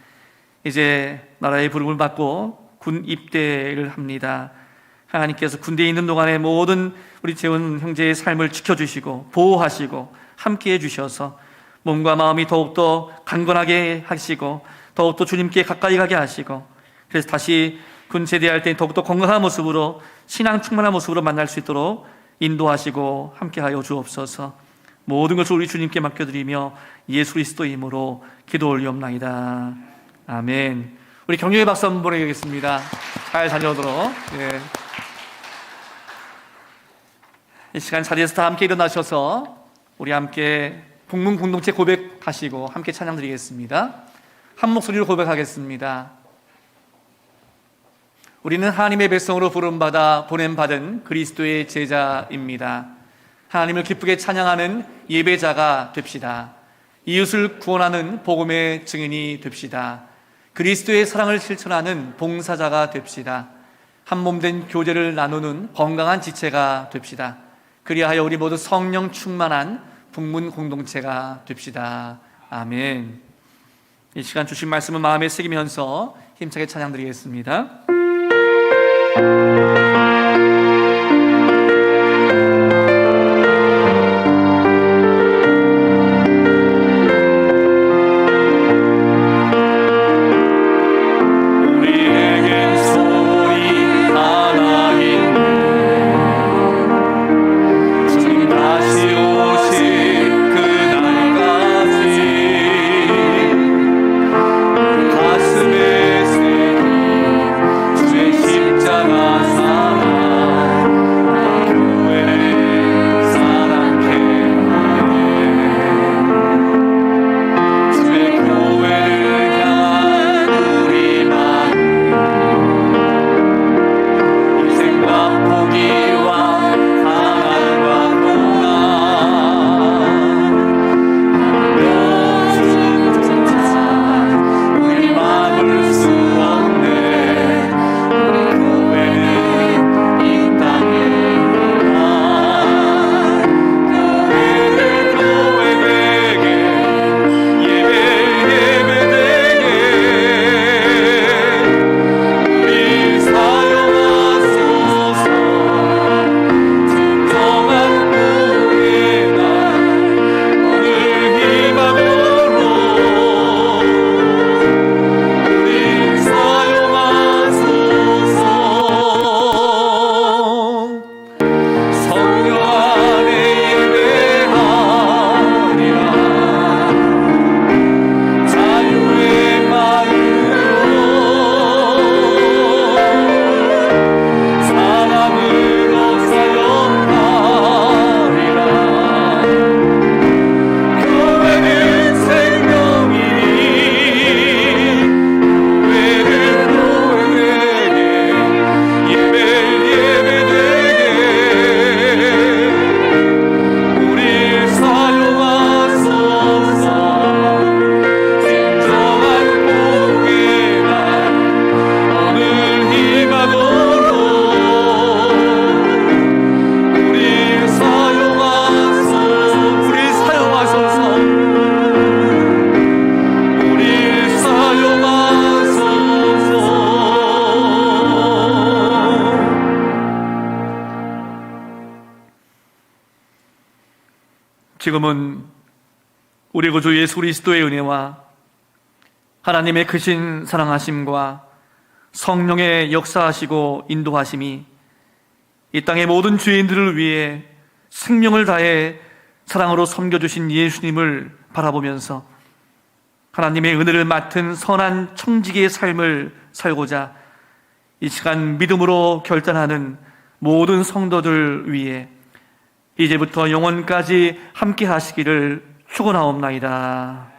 이제 나라의 부름을 받고 군 입대를 합니다. 하나님께서 군대에 있는 동안에 모든 우리 재원 형제의 삶을 지켜주시고 보호하시고 함께해 주셔서 몸과 마음이 더욱더 강건하게 하시고 더욱더 주님께 가까이 가게 하시고, 그래서 다시 군 제대할 때 더욱더 건강한 모습으로 신앙 충만한 모습으로 만날 수 있도록 인도하시고 함께하여 주옵소서. 모든 것을 우리 주님께 맡겨드리며 예수 그리스도의 이름으로 기도 올리옵나이다. 아멘. 우리 격려의 박수 한번 보내겠습니다. 잘 다녀오도록. 이 시간 자리에서 다 함께 일어나셔서 우리 함께 북문 공동체 고백하시고 함께 찬양 드리겠습니다. 한 목소리로 고백하겠습니다. 우리는 하나님의 백성으로 부름받아 보냄받은 그리스도의 제자입니다. 하나님을 기쁘게 찬양하는 예배자가 됩시다. 이웃을 구원하는 복음의 증인이 됩시다. 그리스도의 사랑을 실천하는 봉사자가 됩시다. 한 몸 된 교제를 나누는 건강한 지체가 됩시다. 그리하여 우리 모두 성령 충만한 북문 공동체가 됩시다. 아멘. 이 시간 주신 말씀은 마음에 새기면서 힘차게 찬양 드리겠습니다. 지금은 우리 구주 예수 그리스도의 은혜와 하나님의 크신 사랑하심과 성령의 역사하시고 인도하심이 이 땅의 모든 죄인들을 위해 생명을 다해 사랑으로 섬겨주신 예수님을 바라보면서 하나님의 은혜를 맡은 선한 청지기의 삶을 살고자 이 시간 믿음으로 결단하는 모든 성도들 위해 이제부터 영원까지 함께 하시기를 축원하옵나이다.